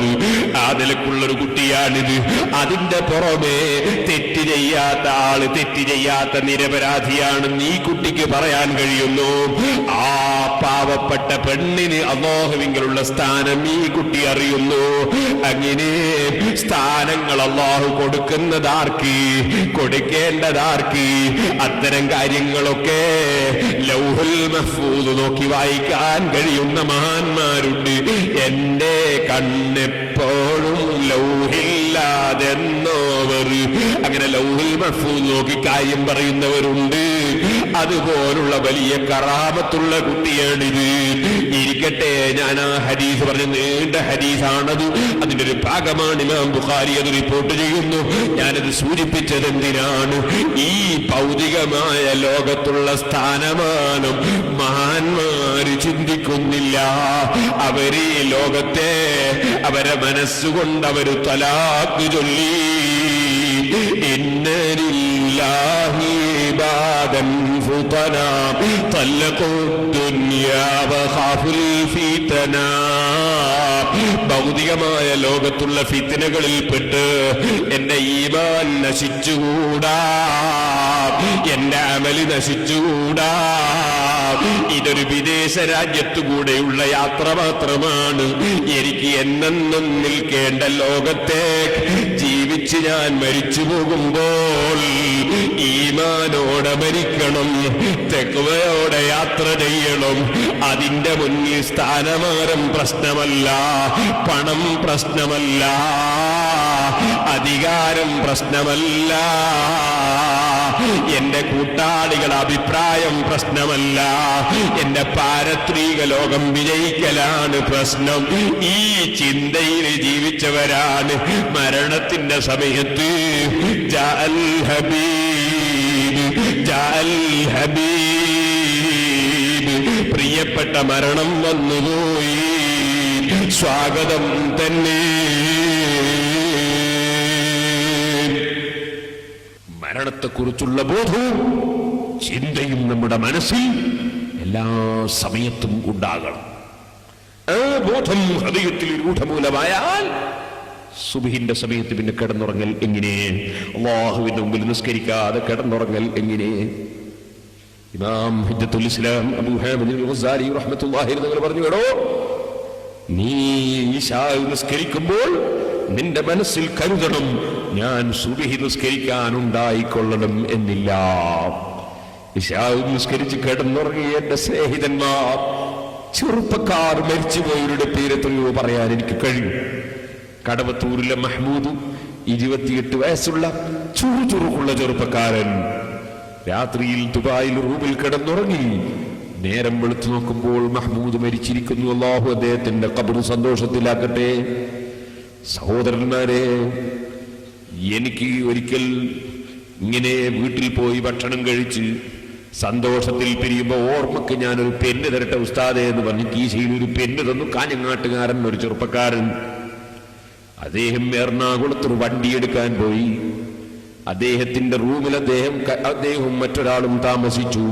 ആ നിലക്കുള്ളൊരു കുട്ടിയാണിത്. അതിന്റെ പുറമെ തെറ്റ് ചെയ്യാത്ത ആള്, തെറ്റ് ചെയ്യാത്ത നിരപരാധിയാണെന്ന് ഈ കുട്ടിക്ക് പറയാൻ കഴിയുന്നു. ആ പാവപ്പെട്ട പെണ്ണിന് അല്ലാഹുവിങ്കലുള്ള സ്ഥാനം ഈ കുട്ടി അറിയുന്നു. അങ്ങനെ സ്ഥാനങ്ങൾ അല്ലാഹു കൊടുക്കുന്നതാർക്ക്, കൊടുക്കേണ്ടതാർക്ക്, അത്തരം കാര്യങ്ങളൊക്കെ ലൗഹുൽ മഹ്ഫൂദ് നോക്കി വായിക്കാൻ കഴിയുന്ന മഹാന്മാരുണ്ട്. എന്റെ കണ്ണെപ്പോഴും ലൗഹില്ലാതെന്നോവർ. അങ്ങനെ ലൗഹുൽ മഹ്ഫൂസ് നോക്കി കാര്യം പറയുന്നവരുണ്ട്. അതുപോലുള്ള വലിയ കറാമത്തുള്ള കുട്ടിയാണിത്. ഇരിക്കട്ടെ, ഞാൻ ആ ഹദീസ് പറഞ്ഞ നീണ്ട ഹദീസാണത്, അതിന്റെ ഒരു ഭാഗമാണ്. ഇമാം ബുഖാരി അത് റിപ്പോർട്ട് ചെയ്യുന്നു. ഞാനത് സൂചിപ്പിച്ചത് എന്തിനാണ്? ഈ ഭൗതികമായ ലോകത്തുള്ള സ്ഥാനമാനം മഹാന്മാര് ചിന്തിക്കുന്നില്ല. അവര് ലോകത്തെ അവരെ മനസ്സുകൊണ്ട് അവര് തലാഖ് ചൊല്ലി. ഇന്നലില്ലാഹി ഇബാദൻ ഫുതനാ തല്ലഖു ദുനിയാ വഖാഫുൽ ഫിതനാ. ഭൗതികമായ ലോകത്തുള്ള ഫിത്നകളിൽപ്പെട്ട് എന്റെ ഈമാൻ നശിച്ചുകൂടാ, എന്റെ അമല് നശിച്ചുകൂടാ. ഇതൊരു വിദേശ രാജ്യത്തുകൂടെയുള്ള യാത്ര മാത്രമാണ്. എനിക്ക് എന്നെന്നും നിൽക്കേണ്ട ലോകത്തെ ജീവിച്ച് ഞാൻ മരിച്ചു പോകുമ്പോൾ ഈമാനോടെ മരിക്കണം, തെക്കുവയോടെ യാത്ര ചെയ്യണം. അതിന്റെ മുന്നിൽ സ്ഥാനമാനം പ്രശ്നമല്ല, പണം പ്രശ്നമല്ല, അധികാരം പ്രശ്നമല്ല, എന്റെ കൂട്ടാളികളുടെ അഭിപ്രായം പ്രശ്നമല്ല, എന്റെ പാരത്രിക ലോകം വിജയിക്കലാണ് പ്രശ്നം. ഈ ചിന്തയിൽ ജീവിച്ചവരാണ് മരണത്തിന്റെ സമയത്ത് ജഅൽ ഹബീബ്, ജഅൽ ഹബീബ്, പ്രിയപ്പെട്ട മരണം വന്നുപോയി, സ്വാഗതം തന്നെ. മരണത്തെക്കുറിച്ചുള്ള ബോധവും ചിന്തയും നമ്മുടെ മനസ്സിൽ എല്ലാ സമയത്തും ഉണ്ടാകണം. ആ ബോധം ഹൃദയത്തിൽ രൂഢമൂലമായാൽ സുബ്ഹിന്റെ സമയത്ത് പിന്നെ കിടന്നുറങ്ങൽ എങ്ങനെ? അല്ലാഹുവിന്റെ മുമ്പിൽ നിസ്കരിക്കാതെ കിടന്നുറങ്ങൽ എങ്ങനെ? ഇമാം ഹിജ്ജത്തുൽ ഇസ്ലാം അബൂ ഹാമിദ് അൽ ഗസാലി റഹ്മത്തുള്ളാഹി അലൈഹി പറഞ്ഞു, കേടോ, നീ ഇശാ നിസ്കരിക്കുമ്പോൾ നിന്റെ മനസ്സിൽ കരുതണം, ഞാൻ സുബ്ഹി നിസ്കരിക്കാനുണ്ടായിക്കൊള്ളണം എന്നില്ല. ഇശാ നിസ്കരിച്ച് കിടന്നുറങ്ങിയ എന്റെ സ്നേഹിതന്മാർ, ചെറുപ്പക്കാർ മരിച്ചുപോയവരുടെ പേരെത്രയോ പറയാൻ എനിക്ക് കഴിയും. കടവത്തൂരിലെ മഹ്മൂദ്, 28 വയസ്സുള്ള ചുറുചുറുക്കുള്ള ചെറുപ്പക്കാരൻ, രാത്രിയിൽ ദുബായിൽ റൂമിൽ കിടന്നുറങ്ങി. നേരം വെളുത്തു നോക്കുമ്പോൾ മഹ്മൂദ് മരിച്ചിരിക്കുന്നു. അല്ലാഹു അദ്ദേഹത്തിന്റെ ഖബർ സന്തോഷത്തിലാക്കട്ടെ. സഹോദരന്മാരെ, എനിക്ക് ഒരിക്കൽ ഇങ്ങനെ വീട്ടിൽ പോയി ഭക്ഷണം കഴിച്ച് സന്തോഷത്തിൽ പിരിയുമ്പോ ഓർമ്മക്ക് ഞാനൊരു പെണ്ണ് തരട്ടെ ഉസ്താദേ എന്ന് പറഞ്ഞ് കീശയിൽ ഒരു പെണ്ണ് തന്നു. കാഞ്ഞങ്ങാട്ടുകാരൻ, ഒരു ചെറുപ്പക്കാരൻ. അദ്ദേഹം എറണാകുളത്തൊരു വണ്ടിയെടുക്കാൻ പോയി. അദ്ദേഹത്തിന്റെ റൂമിൽ അദ്ദേഹവും മറ്റൊരാളും താമസിച്ചു.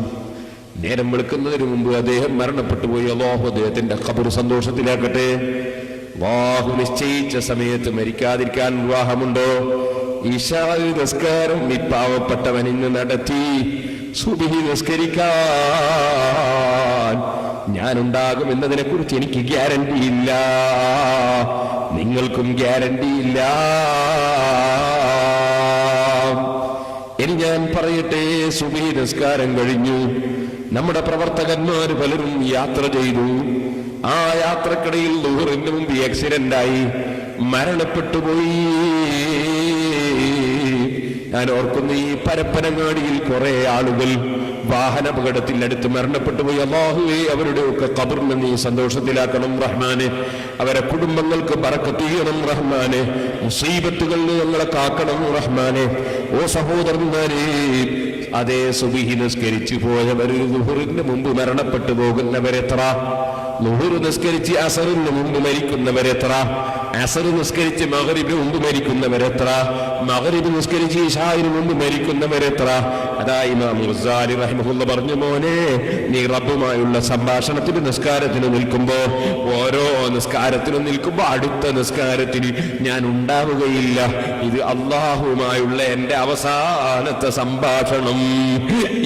നേരം വെളുക്കുന്നതിന് മുമ്പ് അദ്ദേഹം മരണപ്പെട്ടു പോയി. അല്ലാഹു അദ്ദേഹത്തിന്റെ ഖബർ സന്തോഷത്തിലാക്കട്ടെ. അല്ലാഹു നിശ്ചയിച്ച സമയത്ത് മരിക്കാതിരിക്കാൻ വിവാഹമുണ്ടോ? ഇശാ നിസ്കാരം ഈ പാവപ്പെട്ടവൻ ഇന്ന് നടത്തി. സുബ്ഹി നിസ്കരിക്കാൻ ഞാനുണ്ടാകും എന്നതിനെ കുറിച്ച് എനിക്ക് ഗ്യാരണ്ടി ഇല്ല, നിങ്ങൾക്കും ഗ്യാരണ്ടി ഇല്ല. ഇനി ഞാൻ പറയട്ടെ, സുബ്ഹി നിസ്കാരം കഴിഞ്ഞു. നമ്മുടെ പ്രവർത്തകന്മാർ പലരും യാത്ര ചെയ്തു. ആ യാത്രക്കിടയിൽ ളുഹറിന് മുമ്പ് ആക്സിഡന്റായി മരണപ്പെട്ടുപോയി. ഞാൻ ഓർക്കുന്നു, ഈ പരപ്പനങ്ങാടിയിൽ കുറെ ആളുകൾ വാഹനാപകടത്തിൽ അടുത്ത് മരണപ്പെട്ടു പോയി. അല്ലാഹുവേ, അവരുടെയൊക്കെ ഖബറിനെ നീ സന്തോഷത്തിലാക്കണം റഹ്മാനെ. അവരെ കുടുംബങ്ങൾക്ക് ബറക്കത്ത് ചെയ്യണം റഹ്മാനെ. മുസീബത്തുകളിൽ ഞങ്ങളെ കാക്കണം റഹ്മാനെ. ഓ സഹോദരന്മാരെ, അതേ സുബ്ഹി നിസ്കരിച്ചു പോയവർ ളുഹറിന് മുമ്പ് മരണപ്പെട്ടു പോകുന്നവരെത്ര? ളുഹർ നിസ്കരിച്ച് അസറിന് മുമ്പ് മരിക്കുന്നവരെത്ര? അസർ നിസ്കരിച്ച് മഗ്രിബിന് മുമ്പ് മരിക്കുന്നവരെത്ര? മഗ്രിബ് നിസ്കരിച്ച് ഇശാഇന് മുമ്പ് മരിക്കുന്നവരെത്ര? അതാ ഇമാം ഗസാലി റഹിമഹുല്ലാഹ് പറഞ്ഞു, മോനെ, നീ റബ്ബുമായുള്ള സംഭാഷണത്തിന് നിസ്കാരത്തിന് നിൽക്കുമ്പോ, ഓരോ നിസ്കാരത്തിനും നിൽക്കുമ്പോ അടുത്ത നിസ്കാരത്തിന് ഞാൻ ഉണ്ടാവുകയില്ല. ഇത് അള്ളാഹുമായുള്ള എന്റെ അവസാനത്തെ സംഭാഷണം.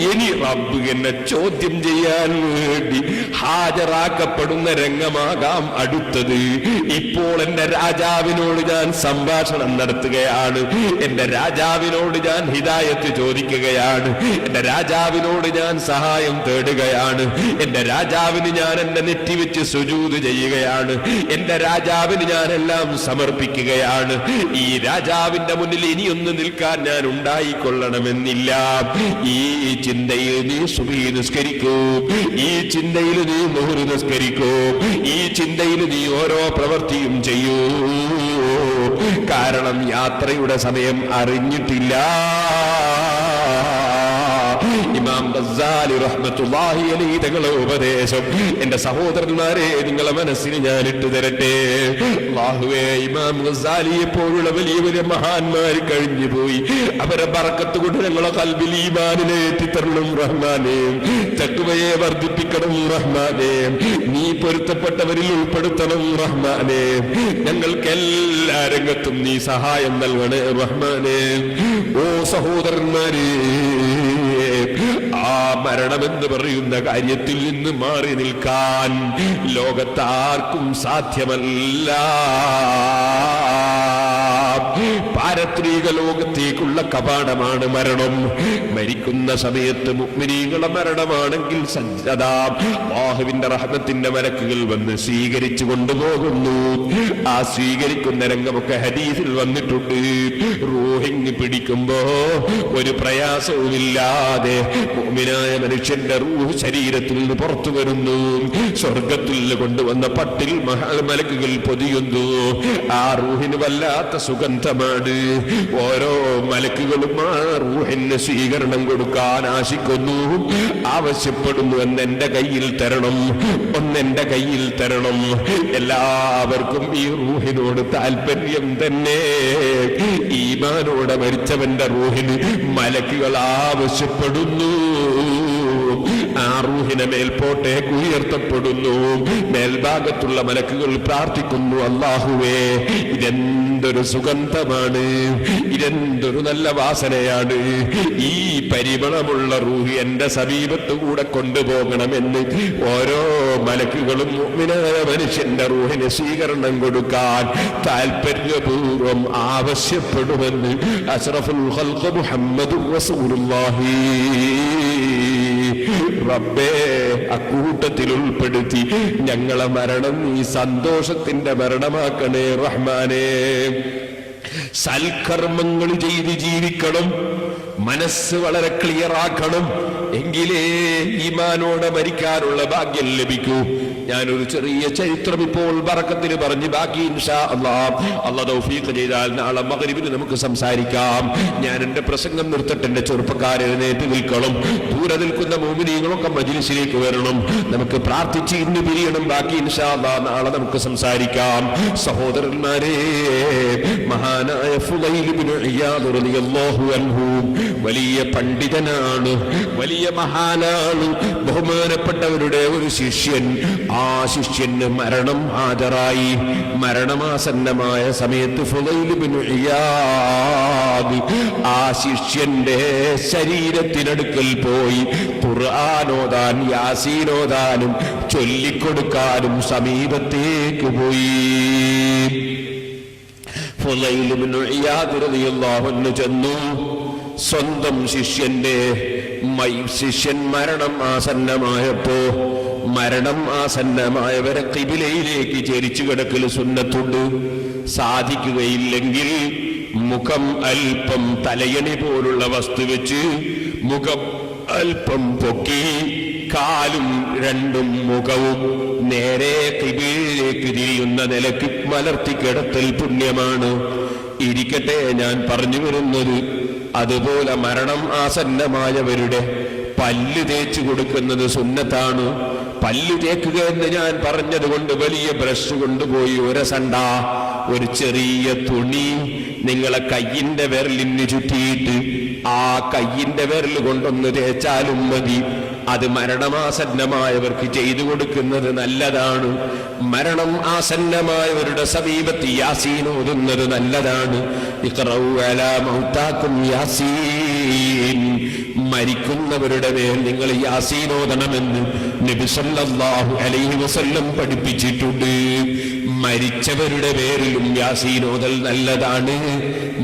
ഇനി റബ്ബ് എന്നെ ചോദ്യം ചെയ്യാൻ വേണ്ടി ഹാജരാക്കപ്പെട്ട കാണപ്പെടുന്ന രംഗമാകാം അടുത്തത്. ഇപ്പോൾ എന്റെ രാജാവിനോട് ഞാൻ സംഭാഷണം നടത്തുകയാണ്, എന്റെ രാജാവിനോട് ഞാൻ ഹിദായത്ത് ചോദിക്കുകയാണ്, എന്റെ രാജാവിനോട് ഞാൻ സഹായം തേടുകയാണ്, എന്റെ രാജാവിന് ഞാൻ എന്റെ നെറ്റിവെച്ച് സുജൂദ് ചെയ്യുകയാണ്, എന്റെ രാജാവിന് ഞാൻ എല്ലാം സമർപ്പിക്കുകയാണ്. ഈ രാജാവിന്റെ മുന്നിൽ ഇനിയൊന്ന് നിൽക്കാൻ ഞാൻ ഉണ്ടായിക്കൊള്ളണമെന്നില്ല. ഈ ചിന്തയിൽ നീ സുബഹി നിസ്കരിക്കൂ, ഈ ചിന്തയിൽ നീ ളുഹ്ർ നിസ്കരിക്കൂ, ഈ ചിന്തയിൽ നീ ഓരോ പ്രവൃത്തിയും ചെയ്യൂ. കാരണം യാത്രയുടെ സമയം അറിഞ്ഞിട്ടില്ല. ഇമാം ഗസ്സാലി റഹ്മത്തുള്ളാഹി അലൈഹി തങ്ങളുടെ ഉപദേശം എന്റെ സഹോദരന്മാരെ നിങ്ങളെ മനസ്സിന് ഞാൻ ഇട്ടു തരട്ടെ. അല്ലാഹുവേ, ഇമാം ഗസ്സാലിയെ പോലുള്ള വലിയ വലിയ മഹാന്മാർ കഴിഞ്ഞു പോയി. അവരെ ബറക്കത്ത് കൊണ്ട് ഞങ്ങളെ ഖൽബിൽ ഈമാനിനെ എത്തിത്തരണം റഹ്മാനേ. തഖ്വയെ വർദ്ധിപ്പിക്കണം റഹ്മാനേ. നീ പൊരുത്തപ്പെട്ടവരിൽ ഉൾപ്പെടുത്തണം റഹ്മാനേ. ഞങ്ങൾക്ക് എല്ലാ രംഗത്തും നീ സഹായം നൽകണേ റഹ്മാനേ. ഓ സഹോദരന്മാരെ, ആ മരണമെന്ന് പറയുന്ന കാര്യത്തിൽ നിന്ന് മാറി നിൽക്കാൻ ലോകത്താർക്കും സാധ്യമല്ല. പാരത്രിക ലോകത്തേക്കുള്ള കവാടമാണ് മരണം. മരിക്കുന്ന സമയത്ത് മുഅ്മിനീങ്ങളുടെ മരണമാണെങ്കിൽ സജ്ജദ, അല്ലാഹുവിന്റെ റഹ്മത്തിന്റെ മലക്കുകൾ വന്ന് സ്വീകരിച്ചു കൊണ്ടുപോകുന്നു. ആ സ്വീകരിക്കുന്ന രംഗമൊക്കെ ഹദീസിൽ വന്നിട്ടുണ്ട്. റൂഹിങ് പിടിക്കുമ്പോ ഒരു പ്രയാസവുമില്ലാതെ മുഅ്മിനായ മനുഷ്യന്റെ റൂഹ് ശരീരത്തിൽ നിന്ന് പുറത്തു വരുന്നു. സ്വർഗത്തിൽ കൊണ്ടുവന്ന പട്ടിൽ മലക്കുകൾ പൊതിയുന്നു. ആ റൂഹിന് വല്ലാത്ത സുഗന്ധമാണ്. ഓരോ മലക്കുകളും ആ റൂഹിന് സ്വീകരണം കൊടുക്കാൻ ആശിക്കുന്നു, ആവശ്യപ്പെടുന്നു. എന്നെന്റെ കയ്യിൽ തരണം, ഒന്നെന്റെ കയ്യിൽ തരണം. എല്ലാവർക്കും ഈ റൂഹിനോട് താല്പര്യം തന്നെ. ഈമാനോടെ മരിച്ചവന്റെ റൂഹിന് മലക്കുകൾ ആവശ്യപ്പെടുന്നു. ആ റൂഹിനെ മേൽപോട്ടേക്ക് ഉയർത്തപ്പെടുന്നു. മേൽഭാഗത്തുള്ള മലക്കുകൾ പ്രാർത്ഥിക്കുന്നു, അല്ലാഹുവേ, ഇതെന്തൊരു സുഗന്ധമാണ്, ഇതെന്തൊരു നല്ല വാസനയാണ്. ഈ പരിമളമുള്ള റൂഹ് എന്റെ സമീപത്ത് കൂടെ കൊണ്ടുപോകണമെന്ന് ഓരോ മലക്കുകളും മുഅ്മിനായ മനുഷ്യന്റെ റൂഹിന് സ്വീകരണം കൊടുക്കാൻ താല്പര്യപൂർവം ആവശ്യപ്പെടുമെന്ന് അഷ്റഫുൽ ഖൽഖ് മുഹമ്മദുർ റസൂലുള്ളാഹി. റബ്ബേ, അക്കൂട്ടത്തിൽ ഉൾപ്പെടുത്തി ഞങ്ങളെ മരണം നീ സന്തോഷത്തിന്റെ മരണമാക്കണേ റഹ്മാനേ. സൽക്കർമ്മങ്ങൾ ചെയ്ത് ജീവിക്കണം, മനസ്സ് വളരെ ക്ലിയറാക്കണം. എങ്കിലേ ഈമാനോടെ മരിക്കാനുള്ള ഭാഗ്യം ലഭിക്കൂ. ഞാനൊരു ചെറിയ ചരിത്രം ഇപ്പോൾ ബറക്കത്തിന് പറഞ്ഞ് ബാക്കി ഇൻഷാ അല്ലാഹ് തൗഫീഖ് ചെയ്താൽ നാളെ മഗ്രിബിന് നമുക്ക് സംസാരിക്കാം. ഞാൻ എന്റെ പ്രസംഗം നിർത്തട്ടെ. എന്റെ ചെറുപ്പക്കാരെ എഴുന്നേറ്റ് നിൽക്കണം. ദൂരെ നിൽക്കുന്ന മുഅ്മിനീങ്ങളൊക്കെ മജ്ലിസിലേക്ക് വരണം. നമുക്ക് പ്രാർത്ഥിച്ച് ഇന്ന് പിരിയണം. ബാക്കി ഇൻഷാ അല്ലാഹ് നാളെ നമുക്ക് സംസാരിക്കാം. സഹോദരന്മാരെ, മഹാനായ ഫുളൈൽ ഇബ്നു ഇയാദ് റളിയല്ലാഹു അൻഹു വലിയ പണ്ഡിതനാണ്, വലിയ മഹാനാണ്, ബഹുമാനപ്പെട്ടവരുടെ ഒരു ശിഷ്യൻ. ആ ശിഷ്യന് മരണം ഹാജരായി. മരണമാസന്നമായ സമയത്ത് ഫുളൈൽ ഇബ്നു ഇയാദ് ആ ശിഷ്യന്റെ ശരീരത്തിനടുക്കൽ പോയി ഖുർആനോദാൻ, യാസീനോദാനും ചൊല്ലിക്കൊടുക്കാനും സമീപത്തേക്ക് പോയി. ഫുളൈൽ ഇബ്നു ഇയാദ് റളിയല്ലാഹു അൻഹു ചെന്നു. സ്വന്തം ശിഷ്യൻ മരണം ആസന്നമായപ്പോ, മരണം ആസന്നമായവരെ ഖിബിലയിലേക്ക് ചരിച്ചു കിടക്കൽ സുന്നത്തുണ്ട്. സാധിക്കുകയില്ലെങ്കിൽ മുഖം അല്പം തലയണി പോലുള്ള വസ്തു വെച്ച് മുഖം അല്പം പൊക്കി കാലും രണ്ടും മുഖവും നേരെ ഖിബിലയിലേക്ക് തിരിയുന്ന നിലയ്ക്ക് മലർത്തി കിടത്തൽ പുണ്യമാണ്. ഇരിക്കട്ടെ, ഞാൻ പറഞ്ഞു വരുന്നത് അതുപോലെ മരണം ആസന്നമായവരുടെ പല്ല് തേച്ചു കൊടുക്കുന്നത് സുന്നത്താണ്. പല്ല് തേക്കുക എന്ന് ഞാൻ പറഞ്ഞത് കൊണ്ട് വലിയ ബ്രഷ് കൊണ്ടുപോയി ഒരസണ്ട. ഒരു ചെറിയ തുണി നിങ്ങളെ കയ്യിന്റെ വിരലിന് ചുറ്റിയിട്ട് ആ കയ്യിന്റെ വിരൽ കൊണ്ടൊന്ന് തേച്ചാലും മതി. അത് മരണമാസന്നമായവർക്ക് ചെയ്തു കൊടുക്കുന്നത് നല്ലതാണ്. മരണം ആസന്നമായവരുടെ സമീപത്ത് യാസീൻ ഓതുന്നത് നല്ലതാണ്. ഇഖ്റഉ അലാ മൗതാകും യാസീൻ. മരിക്കുന്നവരുടെ മേൽ നിങ്ങൾ യാസീനോദണമെന്ന് നബി സല്ലല്ലാഹു അലൈഹി വസല്ലം പഠിപ്പിച്ചിട്ടുണ്ട്. മരിച്ചവരുടെ പേരിലും യാസീനോദൽ നല്ലതാണ്.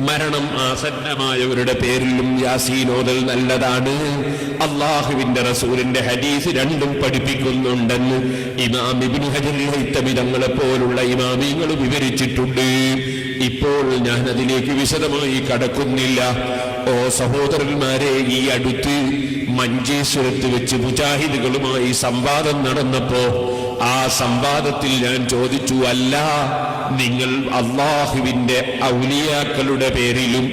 മരണം ആസന്നമായവരുടെ പേരിലും യാസീനോദൽ നല്ലതാണ്. അള്ളാഹുവിന്റെ റസൂലിന്റെ ഹദീസ് രണ്ടും പഠിപ്പിക്കുന്നുണ്ടെന്ന് ഇമാം ഇബ്നു ഹജർ ഹൈതമി തങ്ങളെ പോലുള്ള ഇമാമിങ്ങൾ വിവരിച്ചിട്ടുണ്ട്. ഇപ്പോൾ ഞാൻ അതിലേക്ക് വിശദമായി കടക്കുന്നില്ല. ഓ സഹോദരന്മാരെ, ഈ അടുത്ത് മഞ്ചേശ്വരത്ത് വെച്ച് മുജാഹിദുകളുമായി സംവാദം നടന്നപ്പോ ആ സംവാദത്തിൽ ഞാൻ ചോദിച്ചു, അല്ല, നിങ്ങൾ അള്ളാഹുവിന്റെ ഔലിയാക്കളുടെ പേരിലും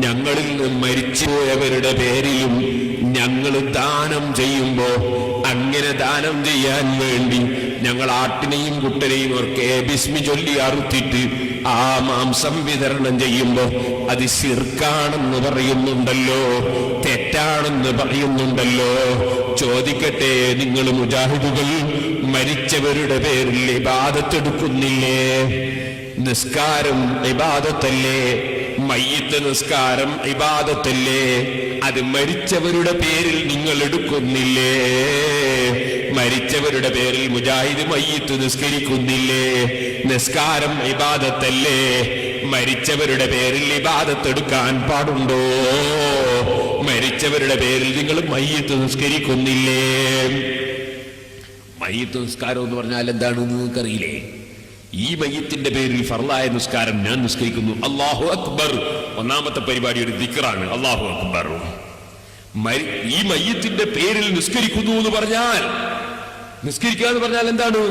ഞങ്ങളിൽ നിന്ന് മരിച്ചുപോയവരുടെ പേരിലും ഞങ്ങൾ ദാനം ചെയ്യുമ്പോ അങ്ങനെ ദാനം ചെയ്യാൻ വേണ്ടി ഞങ്ങൾ ആട്ടിനെയും കുട്ടനെയും ഒക്കെ ബിസ്മി ചൊല്ലി അറുത്തിട്ട് ആ മാംസം വിതരണം ചെയ്യുമ്പോ അത് ശിർക്കാണെന്ന് പറയുന്നുണ്ടല്ലോ, തെറ്റാണെന്ന് പറയുന്നുണ്ടല്ലോ. ചോദിക്കട്ടെ, നിങ്ങൾ മുജാഹിദുകൾ മരിച്ചവരുടെ പേരിൽ ഇബാദത്തെടുക്കുന്നില്ലേ? നിസ്കാരം ഇബാദത്തല്ലേ? മയ്യിത്ത് നിസ്കാരം ഇബാദത്തല്ലേ? അത് മരിച്ചവരുടെ പേരിൽ നിങ്ങൾ എടുക്കുന്നില്ലേ? മരിച്ചവരുടെ പേരിൽ മുജാഹിദ് മയ്യിത്ത് നിസ്കരിക്കുന്നില്ലേ? നിസ്കാരം ഇബാദത്തല്ലേ? മരിച്ചവരുടെ പേരിൽ ഇബാദത്ത് എടുക്കാൻ പാടുണ്ടോ? മരിച്ചവരുടെ പേരിൽ നിങ്ങൾ മയ്യിത്ത് നിസ്കരിക്കുന്നില്ലേ? മയ്യിത്ത് നിസ്കാരം എന്ന് പറഞ്ഞാൽ എന്താണെന്ന് നിങ്ങൾക്കറിയില്ലേ? ഈ മയ്യത്തിന്റെ പേരിൽ ഫർളായ നിസ്കാരം ഞാൻ നിസ്കരിക്കുന്നു, അല്ലാഹു അക്ബർ. ഒന്നാമത്തെ പരിപാടി ഒരു ദിക്റാണ്, അല്ലാഹു അക്ബർ. ഈ മയ്യത്തിന്റെ പേരിൽ നിസ്കരിക്കുന്നു എന്ന് പറഞ്ഞാൽ, നിസ്കരിക്കുക എന്ന് പറഞ്ഞാൽ എന്താണ്?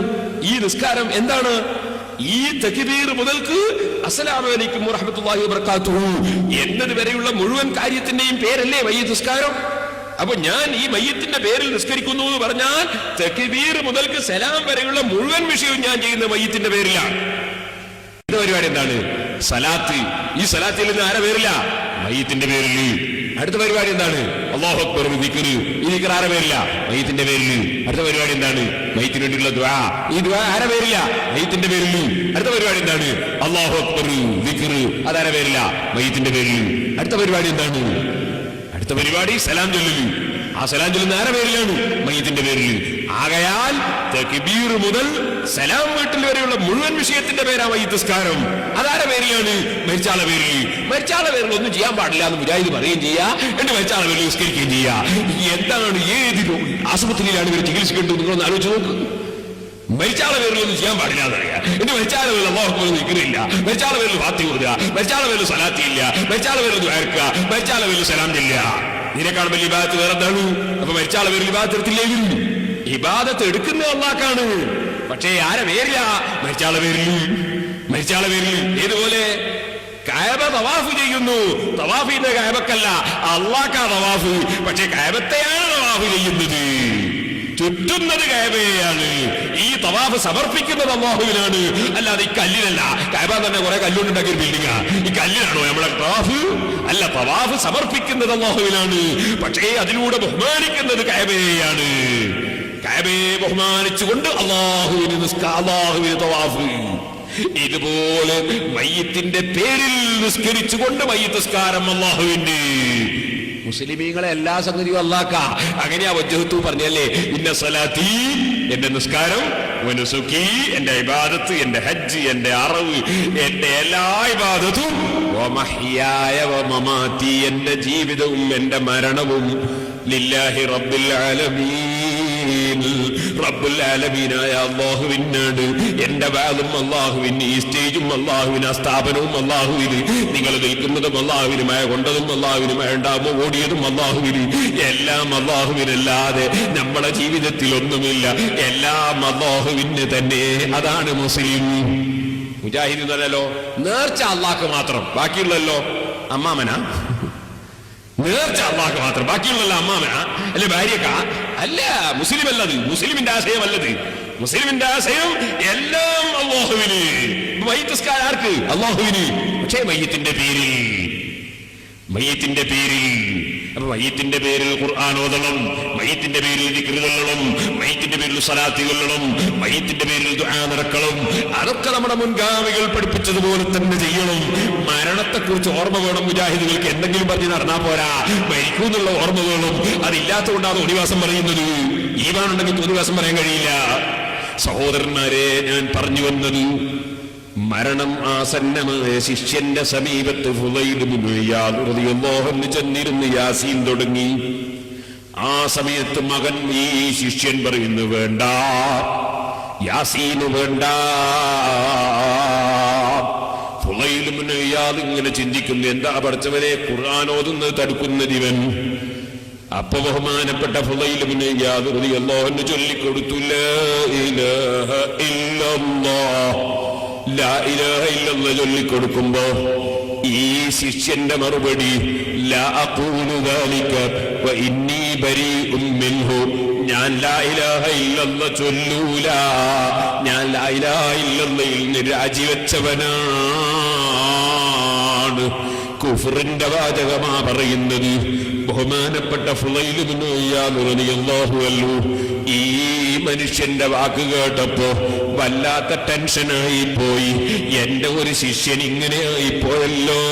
ഈ നിസ്കാരം എന്താണ്? ഈ തക്ബീർ മുതൽക്ക് അസ്സലാമു അലൈക്കും വറഹ്മത്തുള്ളാഹി വബറകാതുഹു എന്നത് വരെയുള്ള മുഴുവൻ കാര്യത്തിന്റെയും പേരല്ലേ മയ്യിത്ത് നിസ്കാരം? അപ്പൊ ഞാൻ ഈ മയ്യത്തിന്റെ പേരിൽ നിസ്കരിക്കുന്നു എന്ന് പറഞ്ഞാൽ തക്ബീർ മുതൽക്ക് സലാം വരെയുള്ള മുഴുവൻ വിഷയവും ഞാൻ ചെയ്യുന്ന മയ്യത്തിന്റെ പേരിലാണ്. അടുത്ത പരിപാടി എന്താണ്? സലാത്ത്. ഈ സലാത്തിൽ നിന്ന് ആരെ പേരില്ല? മയ്യത്തിന്റെ പേരിൽ. അടുത്ത പരിപാടി എന്താണ്? അല്ലാഹു അക്ബർ ദിക്ർ. ഈ ദിക്ർ ആരെ പേരില്ല? മയ്യത്തിന്റെ പേരിൽ. അടുത്ത പരിപാടി എന്താണ്? മയ്യത്തിന് വേണ്ടിയുള്ള ദുആ. ഈ ദുആ ആരെ പേരില്ല? മയ്യത്തിന്റെ പേരിൽ. അടുത്ത പരിപാടി എന്താണ്? അല്ലാഹു അക്ബർ ദിക്ർ. അതാരെ പേരില്ല? മയ്യത്തിന്റെ പേരിൽ. അടുത്ത പരിപാടി എന്താണ്? അടുത്ത പരിപാടി സലാം ചൊല്ലല്. ആ സലാം ചൊല്ലുന്ന ആരെ പേരിലാണ്? മയ്യത്തിന്റെ പേരിൽ. ആകയാൽ തക്ബീർ മുതൽ സലാം വീട്ടിൽ വരെയുള്ള മുഴുവൻ വിഷയത്തിന്റെ പേരാ മയ്യിത്ത് നിസ്കാരം. അതാരെ പേരിലാണ്? മരിച്ചാളെ പേരിൽ. മരിച്ചാളെ പേരിൽ ഒന്നും ചെയ്യാൻ പാടില്ല എന്ന് മുജാഹിദ് പറയുകയും ചെയ്യാ, എന്റെ മരിച്ചാളെ പേരിൽ നിസ്കരിക്കുകയും ചെയ്യാ. എന്താണ്, ഏത് ആശുപത്രിയിലാണ് ഇവർ ചികിത്സിക്കേണ്ടത്? നിങ്ങളൊന്ന് ആലോചിച്ച് നോക്ക്. മരിച്ചാളെ പേരിലൊന്നും ചെയ്യാൻ പാടില്ല എന്നറിയാം. എന്റെ മരിച്ചാളെ പേരിൽ അല്ലാഹു അക്ബർ നിൽക്കുന്നില്ല, മരിച്ചാളെ പേരിൽ ഫാത്തിഹ ഓതുക, മരിച്ചാളെ പേരിൽ സലാത്ത് ഇല്ല, മരിച്ചാളെ പേരിൽ ദുആ ഇറക്കുക, മരിച്ചാളെ പേരിൽ സലാം ചൊല്ലുക. ഇതിനേക്കാൾ വലിയ ഇബാദത്ത് വേറെ എന്താണ്? അപ്പൊ മരിച്ചാളെ പേരിൽ ഇബാദത്ത് എടുത്തില്ലേ? ഇബാദത്ത് എടുക്കുന്ന അല്ലാഹ്ക്കാണ്. പക്ഷേ ആരെ പേരില്ല? മരിച്ചാളെ പേരിൽ. മരിച്ചാളെ പേരിൽ. ഏതുപോലെ കഅബ തവാഫ് ചെയ്യുന്നു. തവാഫ് ചെയ്യുന്ന കഅബക്കല്ല, അല്ലാഹ്ക്കാ തവാഫ്. പക്ഷേ കഅബത്തെയാണ് തവാഫ് ചെയ്യുന്നത്, ചുറ്റുന്നത് കഅബയെയാണ്. ഈ തവാഫ് സമർപ്പിക്കുന്നത് അല്ലാഹുവിനാണ്, അല്ലാതെ ഈ കല്ലിനല്ല. കഅബ തന്നെ കുറെ കല്ലുകൊണ്ടുണ്ടാക്കിയ ഒരു ബിൽഡിംഗാ. ഈ കല്ലിനാണോ നമ്മളെ തവാഫ്? അല്ല, തവാഫ് സമർപ്പിക്കുന്നത് അല്ലാഹുവിനാണ്. പക്ഷേ അതിലൂടെ ബഹുമാനിക്കുന്നത് കഅബയെയാണ്. കഅബയെ ബഹുമാനിച്ചുകൊണ്ട് അല്ലാഹുവിന് അല്ലാഹുവിന് തവാഫ്. ഇതുപോലെ മയ്യത്തിന്റെ പേരിൽ നിസ്കരിച്ചുകൊണ്ട് മയ്യിത്ത് നിസ്കാരം അല്ലാഹുവിന്റെ. മുസ്ലിമീങ്ങളെ എല്ലാ സംഗതിയും അല്ലാഹ്ക്കാ. അങ്ങനെയാ വജ്ഹത്തു പറഞ്ഞല്ലേ, ഇന്ന സലാത്തി എന്റെ നിസ്കാരം, വനുസുക്കി എന്റെ ഇബാദത്ത്, എന്റെ ഹജ്ജ്, എന്റെ അറവ്, എന്റെ എല്ലാ ഇബാദത്തും, വമഹ്യായ വമമാതി എന്റെ ജീവിതവും എന്റെ മരണവും ലില്ലാഹി റബ്ബിൽ ആലമീൻ, റബ്ബുൽ ആലമീനായ അല്ലാഹുവിനാണ്. എന്റെ വാദം അല്ലാഹുവിന്, ഈ സ്റ്റേജും അല്ലാഹുവിന്, ആ സ്ഥാപനവും അല്ലാഹുവിന്, നിങ്ങൾ നിൽക്കുന്നതും അല്ലാഹുവിനുമായ, കൊണ്ടതും അല്ലാഹുവിനുമായ, ഉണ്ടാകുമ്പോൾ ഓടിയതും അല്ലാഹുവിന്, എല്ലാം അല്ലാഹുവിനല്ലാതെ നമ്മളെ ജീവിതത്തിൽ ഒന്നുമില്ല. എല്ലാം അല്ലാഹുവിന് തന്നെ. അതാണ് മുസ്ലിം. മുജാഹിദ് എന്നല്ലോ നേർച്ച അല്ലാഹ്ക്ക് മാത്രം, ബാക്കിയുള്ളല്ലോ അമ്മാമനാ. നേർച്ച അല്ലാഹ്ക്ക് മാത്രം, ബാക്കിയുള്ള അമ്മാമനാ അല്ലെ ഭാര്യക്കാ? അല്ല, മുസ്ലിം അല്ലത്. മുസ്ലിമിന്റെ ആശയം അല്ലത്. മുസ്ലിമിന്റെ ആശയം എല്ലാം അല്ലാഹുവിന്. മയ്യിത്ത് നിസ്കാരം ആർക്ക്? അല്ലാഹുവിന്. പക്ഷേ മയ്യത്തിന്റെ പേരിൽ, മയ്യത്തിന്റെ പേരിൽ അപ്പൊ മയ്യിത്തിന്റെ പേരിൽ ഖുർആൻ ഓതണം, മയ്യിത്തിന്റെ പേരിൽ ദിക്ർ ചൊല്ലണം, മയ്യിത്തിന്റെ പേരിൽ സ്വലാത്ത് ചൊല്ലണം, മയ്യിത്തിന്റെ പേരിൽ ദുആ നടക്കണം. അതൊക്കെ നമ്മുടെ മുൻഗാമികൾ പഠിപ്പിച്ചതുപോലെ തന്നെ ചെയ്യണം. മരണത്തെക്കുറിച്ച് ഓർമ്മ വേണം മുജാഹിദുകൾക്ക്. എന്തെങ്കിലും പറഞ്ഞ് നടന്നാ പോരാ, മരിക്കൂന്നുള്ള ഓർമ്മ വേണം. അതില്ലാത്തതുകൊണ്ടാണ് ഒടിവാസം പറയുന്നത്. ഈമാൻ ഉണ്ടെങ്കിൽ ഒടിവാസം പറയാൻ കഴിയില്ല. സഹോദരന്മാരെ, ഞാൻ പറഞ്ഞു വന്നത്, മരണം ആസന്നമായ ശിഷ്യന്റെ സമീപത്ത് ഫുളൈൽ ഇബ്നു ഇയാദ് റളിയല്ലാഹു അൻഹു ചെന്നിരുന്ന് യാസീൻ തുടങ്ങി. ആ സമയത്ത് മകൻ, ഈ ശിഷ്യൻ പറയുന്നു, വേണ്ട, യാസീന് വേണ്ട. ഫുളൈൽ ഇബ്നു ഇയാദ് ഇങ്ങനെ ചിന്തിക്കുന്നു, എന്താ പഠിച്ചവരെ ഖുർആൻ ഓതുന്നത് തടുക്കുന്നത് ഇവൻ. അപ്പൊ ബഹുമാനപ്പെട്ട ഫുളൈൽ ഇബ്നു ഇയാദ് റളിയല്ലാഹു അൻഹു ചൊല്ലിക്കൊടുത്തു, ലാ ഇലാഹ ഇല്ലല്ലാഹ്, ലാ ഇലാഹ ഇല്ലല്ലാഹ് ചൊല്ലിക്കൊടുക്കുമ്പോ ഈ ശിഷ്യന്റെ മറുപടി, ലാ അഖൂലു ദാലിക വ ഇന്നി ബരീഉം മിൻഹു, ഞാൻ ലാ ഇലാഹ ഇല്ലല്ലാഹ് ചൊല്ലൂല, ഞാൻ ലാ ഇലാഹ ഇല്ലല്ലാഹയിൽ നിന്ന് രാജിവെച്ചവനാണ്. കുഫറിന്റെ വാചകമാ പറയുന്നത്. ബഹുമാനപ്പെട്ട ഫുളൈൽ ഇബ്നു ഇയാദ് റളിയല്ലാഹു അൻഹു ഈ മനുഷ്യന്റെ വാക്ക് കേട്ടപ്പോ വല്ലാത്ത ടെൻഷനായി പോയി. എന്റെ ഒരു ശിഷ്യൻ ഇങ്ങനെയായി പോയല്ലോ.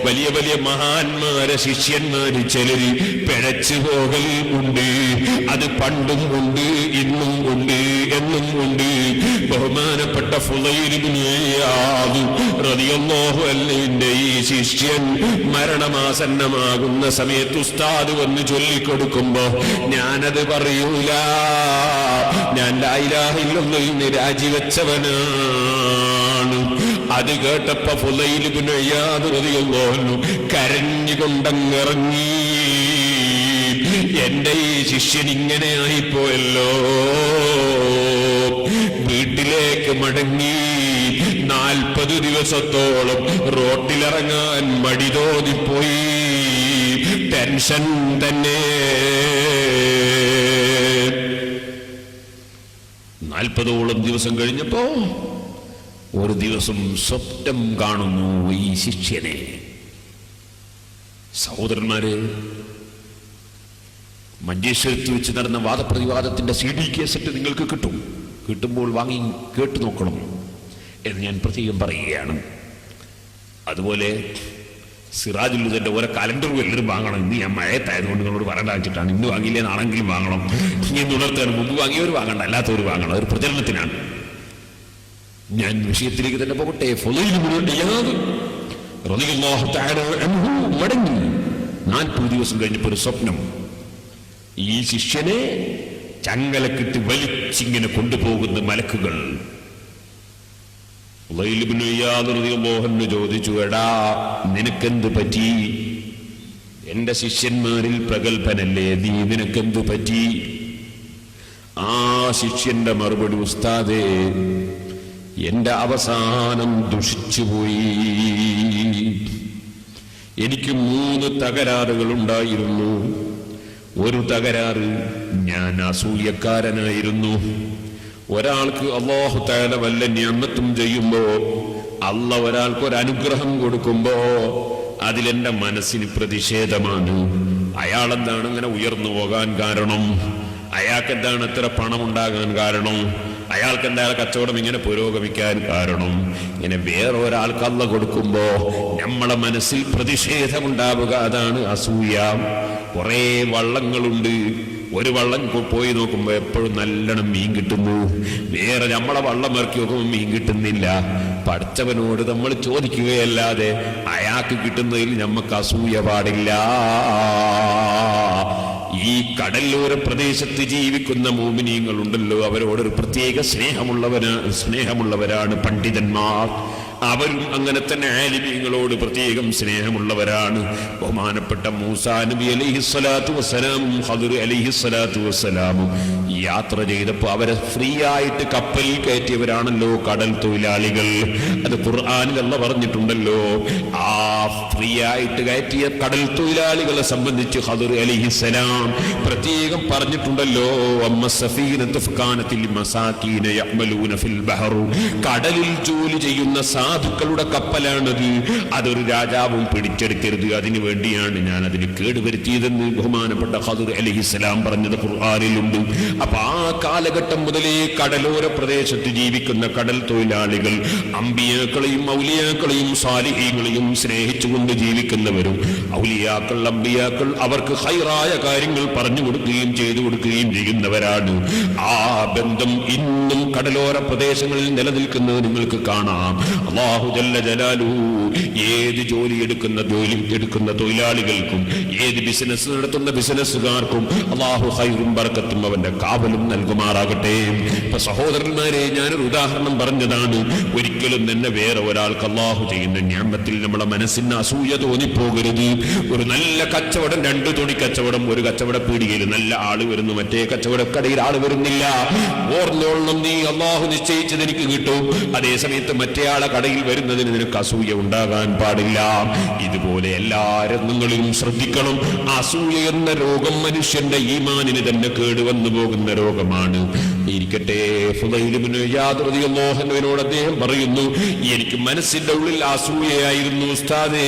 വലിയ വലിയ മഹാന്മാരെ ശിഷ്യന്മാര് ചിലര് പിഴച്ചു പോകൽ ഉണ്ട്. അത് പണ്ടും ഉണ്ട്, ഇന്നും ഉണ്ട്, എന്നും ഉണ്ട്. ബഹുമാനപ്പെട്ട ഫുളൈൽ ഇബ്നു ഇയാദ് റളിയല്ലാഹു അൻഹുവിന്റെ ഈ ശിഷ്യൻ മരണമാസന്നമാകുന്ന സമയത്ത് ഉസ്താദ് വന്ന് ചൊല്ലിക്കൊടുക്കുമ്പോ ഞാനത് പറയൂല, ഞാൻ ലാ ഇലാഹ ഇല്ലല്ലാഹ് രാജിവെച്ചവനാണ്. അത് കേട്ടപ്പോ ഫുളൈൽ ഇബ്നു ഇയാദ് റളിയല്ലാഹു അൻഹു കരഞ്ഞുകൊണ്ടങ്ങിറങ്ങി. എന്റെ ഈ ശിഷ്യൻ ഇങ്ങനെയായിപ്പോയല്ലോ. വീട്ടിലേക്ക് മടങ്ങി 40 ദിവസത്തോളം റോട്ടിലിറങ്ങാൻ മടി തോന്നിപ്പോയി. ടെൻഷൻ തന്നെ. 40ഓളം ദിവസം കഴിഞ്ഞപ്പോ ഒരു ദിവസം സ്വപ്നം കാണുന്നു ഈ ശിഷ്യനെ. സഹോദരന്മാരെ, മഞ്ചേശ്വരത്ത് വെച്ച് നടന്ന വാദപ്രതിവാദത്തിന്റെ CD കേസറ്റ് നിങ്ങൾക്ക് കിട്ടുമ്പോൾ വാങ്ങി കേട്ടു നോക്കണം എന്ന് ഞാൻ പ്രത്യേകം പറയുകയാണ്. അതുപോലെ സിറാജുൽ ഹുദന്റെ ഓരോ കലണ്ടറും എല്ലാവരും വാങ്ങണം. ഇന്ന് ഞാൻ മഴയത്തായതുകൊണ്ട് നിങ്ങളോട് പറയേണ്ട വെച്ചിട്ടാണ്. ഇന്ന് വാങ്ങിയില്ലേ നാളെങ്കിലും വാങ്ങണം. ഇനി ഉണർത്താൻ മുമ്പ് വാങ്ങിയവർ വാങ്ങണ്ട, അല്ലാത്തവർ വാങ്ങണം. ഒരു പ്രചരണത്തിനാണ്. ഞാൻ വിഷയത്തിലേക്ക് തന്നെ പോകട്ടെ. ഫുളൈൽ ഇബ്നു ഇയാദ് റളിയല്ലാഹു തആല അൻഹു മടങ്ങി. 40 ദിവസം കഴിഞ്ഞപ്പോൾ ഒരു സ്വപ്നം. ഈ ശിഷ്യനെ ചങ്ങലക്കിട്ട് വലിച്ചിങ്ങനെ കൊണ്ടുപോകുന്ന മലക്കുകൾ. ഫുളൈൽ ഇബ്നു ഇയാദ് റളിയല്ലാഹു അൻഹു ചോദിച്ചു, എടാ നിനക്കെന്ത് പറ്റി? എന്റെ ശിഷ്യന്മാരിൽ പ്രഗൽഭനല്ലേ നീ, നിനക്കെന്ത് പറ്റി? ആ ശിഷ്യന്റെ മറുപടി, ഉസ്താദേ, എന്റെ അവസാനം ദുഷിച്ചുപോയി. എനിക്ക് 3 തകരാറുകൾ ഉണ്ടായിരുന്നു. ഒരു തകരാറ്, ഞാൻ അസൂയക്കാരനായിരുന്നു. ഒരാൾക്ക് അല്ലാഹു തആല വല്ല നിഅമത്തും ചെയ്യുമ്പോ, അല്ലാഹു ഒരാൾക്ക് ഒരു അനുഗ്രഹം കൊടുക്കുമ്പോ അതിലെന്റെ മനസ്സിന് പ്രതിഷേധമാണ്. അയാളെന്താണ് ഇങ്ങനെ ഉയർന്നു പോകാൻ കാരണം? അയാൾക്കെന്താണ് എത്ര പണം ഉണ്ടാകാൻ കാരണം? അയാൾക്ക് എന്താ കച്ചവടം ഇങ്ങനെ പുരോഗമിക്കാൻ കാരണം? ഇങ്ങനെ വേറെ ഒരാൾക്ക് അല്ലാഹു കൊടുക്കുമ്പോ നമ്മളെ മനസ്സിൽ പ്രതിഷേധമുണ്ടാവുക, അതാണ് അസൂയ. കുറെ വള്ളങ്ങളുണ്ട്. ഒരു വള്ളം പോയി നോക്കുമ്പോ എപ്പോഴും നല്ലോണം മീൻ കിട്ടുന്നു. വേറെ നമ്മളെ വള്ളം ഇറക്കി നോക്കുമ്പോൾ മീൻ കിട്ടുന്നില്ല. പഠിച്ചവനോട് നമ്മൾ ചോദിക്കുകയല്ലാതെ അയാൾക്ക് കിട്ടുന്നതിൽ നമുക്ക് അസൂയ പാടില്ല. ഈ കടലോര പ്രദേശത്ത് ജീവിക്കുന്ന മോമിനീങ്ങൾ ഉണ്ടല്ലോ, അവരോടൊരു പ്രത്യേക സ്നേഹമുള്ളവരാണ് പണ്ഡിതന്മാർ. അവരും അങ്ങനെ തന്നെ ആലിമീങ്ങളോട് പ്രത്യേകം സ്നേഹമുള്ളവരാണ്. ബഹുമാനപ്പെട്ട മൂസാ നബി അലൈഹിസ്സലാത്തു വസ്സലാമും ഖദർ അലൈഹിസ്സലാത്തു വസ്സലാമും യാത്ര ചെയ്തപ്പോൾ അവരെ ഫ്രീ ആയിട്ട് കപ്പലിൽ കയറ്റിയവരാണല്ലോ കടൽ തൊഴിലാളികൾ. അത് ഖുർആനിൽ അല്ലാഹു പറഞ്ഞിട്ടുണ്ടല്ലോ. ആ ഫ്രീ ആയിട്ട് കയറ്റിയ കടൽ തൊഴിലാളികളെ സംബന്ധിച്ച് ഖദർ അലൈഹിസ്സലാം പ്രത്യേകം പറഞ്ഞിട്ടുണ്ടല്ലോ. അമ്മ സഫീനത്തു ഫകാനത്തിൽ മസാകീന യഅമലൂന ഫിൽ ബഹർ, കടലിൽ ജോലി ചെയ്യുന്ന സാധുക്കളുടെ കപ്പലാണത്. അതൊരു രാജാവും പിടിച്ചെടുക്കരുത്. അതിനു വേണ്ടിയാണ് ഞാൻ അതിന് കേടുവരുത്തിയതെന്ന് ബഹുമാനപ്പെട്ട ഖദർ അലൈഹിസ്സലാം പറഞ്ഞത് ഖുർആനിലുണ്ട്. അപ്പൊ ആ കാലഘട്ടം മുതലേ കടലോര പ്രദേശത്ത് ജീവിക്കുന്ന കടൽ തൊഴിലാളികൾ അമ്പിയാക്കളെയും ഔലിയാക്കളെയും സാലിഹീങ്ങളെയും സ്നേഹിച്ചുകൊണ്ട് ജീവിക്കുന്നവരും, ഔലിയാക്കൾ അമ്പിയാക്കൾ അവർക്ക് ഖൈറായ കാര്യങ്ങൾ പറഞ്ഞു കൊടുക്കുകയും ചെയ്തു കൊടുക്കുകയും ചെയ്യുന്നവരാണ്. ആ ബന്ധം ഇന്നും കടലോര പ്രദേശങ്ങളിൽ നിലനിൽക്കുന്നത് നിങ്ങൾക്ക് കാണാം. അല്ലാഹു ജല്ല ജലാലുഹു ഏത് ജോലി എടുക്കുന്ന തൊഴിലാളികൾക്കും, ഏത് ബിസിനസ് നടത്തുന്ന ബിസിനസ്സുകാർക്കും അല്ലാഹു ഖൈറും ബർക്കത്തും അവന്റെ കാവലും നൽകുമാറാകട്ടെ. ഇപ്പൊ സഹോദരന്മാരെ, ഞാനൊരു ഉദാഹരണം പറഞ്ഞതാണ്. ഒരിക്കലും തന്നെ വേറെ ഒരാൾക്ക് അല്ലാഹു ചെയ്യുന്ന നിഅമത്തിൽ നമ്മുടെ മനസ്സിന് അസൂയ തോന്നിപ്പോകരുത്. ഒരു നല്ല കച്ചവടം, 2 തുണി കച്ചവടം ഒരു കച്ചവട പീടികയിൽ നല്ല ആള് വരുന്നു, മറ്റേ കച്ചവടക്കടയിൽ ആള് വരുന്നില്ല. ഓർന്നോളണം, നീ അല്ലാഹു നിശ്ചയിച്ചത് എനിക്ക് കിട്ടും. അതേ സമയത്ത് മറ്റേ ആളെ കടയിൽ വരുന്നതിന് നിനക്ക് അസൂയ ഉണ്ടാകാൻ പാടില്ല. ഇതുപോലെ എല്ലാ രംഗങ്ങളിലും ശ്രദ്ധിക്കണം. അസൂയ എന്ന രോഗം മനുഷ്യന്റെ ഈമാനിന് തന്നെ കേടുവന്നു പോകുന്ന രോഗമാണ്. ഇരിക്കട്ടെ, ഫുദൈൽ ഇബ്നു ഇയാദ് റളിയല്ലാഹു അൻഹുവിനോട് അദ്ദേഹം പറയുന്നു, എനിക്ക് മനസ്സിന്റെ ഉള്ളിൽ അസൂയയായിരുന്നു ഉസ്താദേ.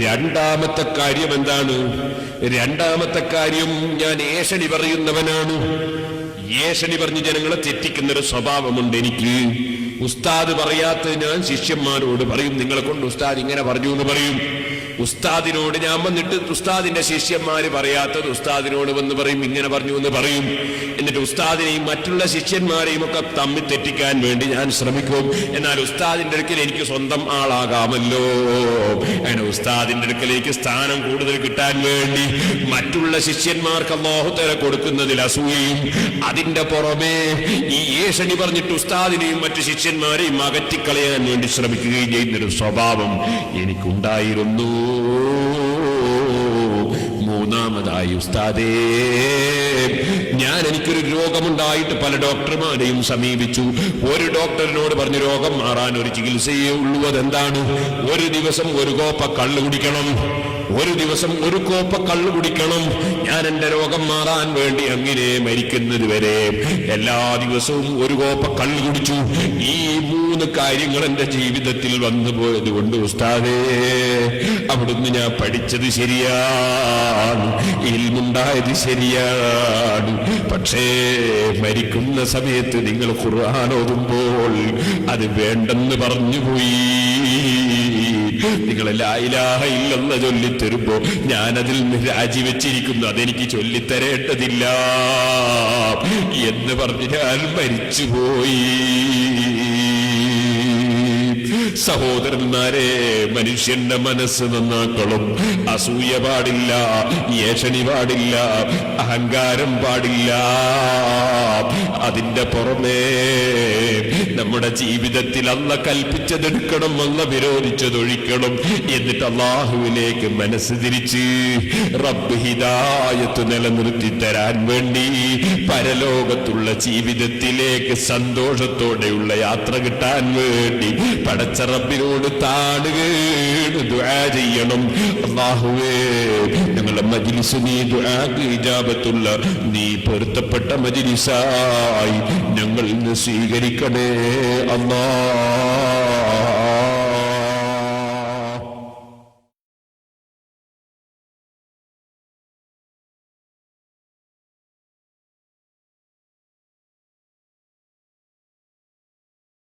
രണ്ടാമത്തെ കാര്യം എന്താണ്? രണ്ടാമത്തെ കാര്യം, ഞാൻ ഏഷണി പറയുന്നവനാണ്. ഏഷണി പറഞ്ഞ് ജനങ്ങളെ തെറ്റിക്കുന്നൊരു സ്വഭാവമുണ്ട് എനിക്ക്. ഉസ്താദ് പറയാത്ത ഞാൻ ശിഷ്യന്മാരോട് പറയും, നിങ്ങളെ കൊണ്ട് ഉസ്താദ് ഇങ്ങനെ പറഞ്ഞു എന്ന് പറയും. ഉസ്താദിനോട് ഞാൻ വന്നിട്ട് ഉസ്താദിന്റെ ശിഷ്യന്മാര് പറയാത്തത് ഉസ്താദിനോട് വന്ന് പറയും, ഇങ്ങനെ പറഞ്ഞു എന്ന് പറയും. എന്നിട്ട് ഉസ്താദിനെയും മറ്റുള്ള ശിഷ്യന്മാരെയും ഒക്കെ തമ്മിൽ തെറ്റിക്കാൻ വേണ്ടി ഞാൻ ശ്രമിക്കും. എന്നാൽ ഉസ്താദിന്റെ അടുക്കൽ എനിക്ക് സ്വന്തം ആളാകാമല്ലോ. അങ്ങനെ ഉസ്താദിന്റെ അടുക്കൽ എനിക്ക് സ്ഥാനം കൂടുതൽ കിട്ടാൻ വേണ്ടി മറ്റുള്ള ശിഷ്യന്മാർക്ക് അല്ലാഹു തആല കൊടുക്കുന്നതിൽ അസൂയയും, അതിന്റെ പുറമെ ഈ ഏഷണി പറഞ്ഞിട്ട് ഉസ്താദിനെയും മറ്റു ശിഷ്യന്മാരെയും അകറ്റിക്കളയാൻ വേണ്ടി ശ്രമിക്കുകയും ചെയ്യുന്നൊരു സ്വഭാവം എനിക്കുണ്ടായിരുന്നു. മൂന്നാമതായി ഉസ്താദേ, എനിക്കൊരു രോഗമുണ്ടായിട്ട് പല ഡോക്ടർമാരെയും സമീപിച്ചു. ഒരു ഡോക്ടറിനോട് പറഞ്ഞു, രോഗം മാറാൻ ഒരു ചികിത്സയേ ഉള്ളൂ. അതെന്താണ്? ഒരു ദിവസം ഒരു കോപ്പ കള്ള് കുടിക്കണം. ഒരു ദിവസം ഒരു കോപ്പ കള്ള് കുടിക്കണം. ഞാൻ എന്റെ രോഗം മാറാൻ വേണ്ടി അങ്ങനെ മരിക്കുന്നത് വരെ എല്ലാ ദിവസവും ഒരു കോപ്പ കള്ള് കുടിച്ചു. ഈ 3 കാര്യങ്ങൾ എന്റെ ജീവിതത്തിൽ വന്നു പോയത് കൊണ്ട് ഉസ്താദേ, അവിടുന്ന് ഞാൻ പഠിച്ചത് ശരിയാണ്, ഇൽമുണ്ടായത് ശരിയാണ്. പക്ഷേ മരിക്കുന്ന സമയത്ത് നിങ്ങൾ ഖുർആൻ ഓതുമ്പോൾ അത് വേണ്ടെന്ന് പറഞ്ഞുപോയി. നിങ്ങൾ ലാ ഇലാഹ ഇല്ലല്ലാഹ് ചൊല്ലിത്തരുമ്പോ ഞാനതിൽ നിന്ന് രാജിവെച്ചിരിക്കുന്നു, അതെനിക്ക് ചൊല്ലിത്തരേണ്ടതില്ല എന്ന് പറഞ്ഞ് ഞാൻ മരിച്ചുപോയി. സഹോദരന്മാരെ, മനുഷ്യന്റെ മനസ്സ് നന്നാക്കണം. അസൂയ പാടില്ല, ഏഷണി പാടില്ല, അഹങ്കാരം പാടില്ല. അതിന്റെ പുറമേ നമ്മുടെ ജീവിതത്തിൽ അല്ലാഹ് കൽപ്പിച്ചതെടുക്കണം, അല്ലാഹ് വിരോധിച്ചതൊഴിക്കണം. എന്നിട്ട് അല്ലാഹുവിലേക്ക് മനസ്സ് തിരിച്ച് റബ്ബ് ഹിദായത്ത് നിലനിർത്തി തരാൻ വേണ്ടി പരലോകത്തുള്ള ജീവിതത്തിലേക്ക് സന്തോഷത്തോടെയുള്ള യാത്ര കിട്ടാൻ വേണ്ടി പടച്ച റബ്ബിനോട് താണുകേണ് ദുആ ചെയ്യണം. അല്ലാഹുവേ, ഞങ്ങളുടെ മജ്ലിസ് നീ ദുആക്ക് ഇജാബത്തുള്ള നീ പൊരുത്തപ്പെട്ട മജ്ലിസായി ഞങ്ങൾ ഇന്ന് സ്വീകരിക്കണേ അല്ലാഹ്.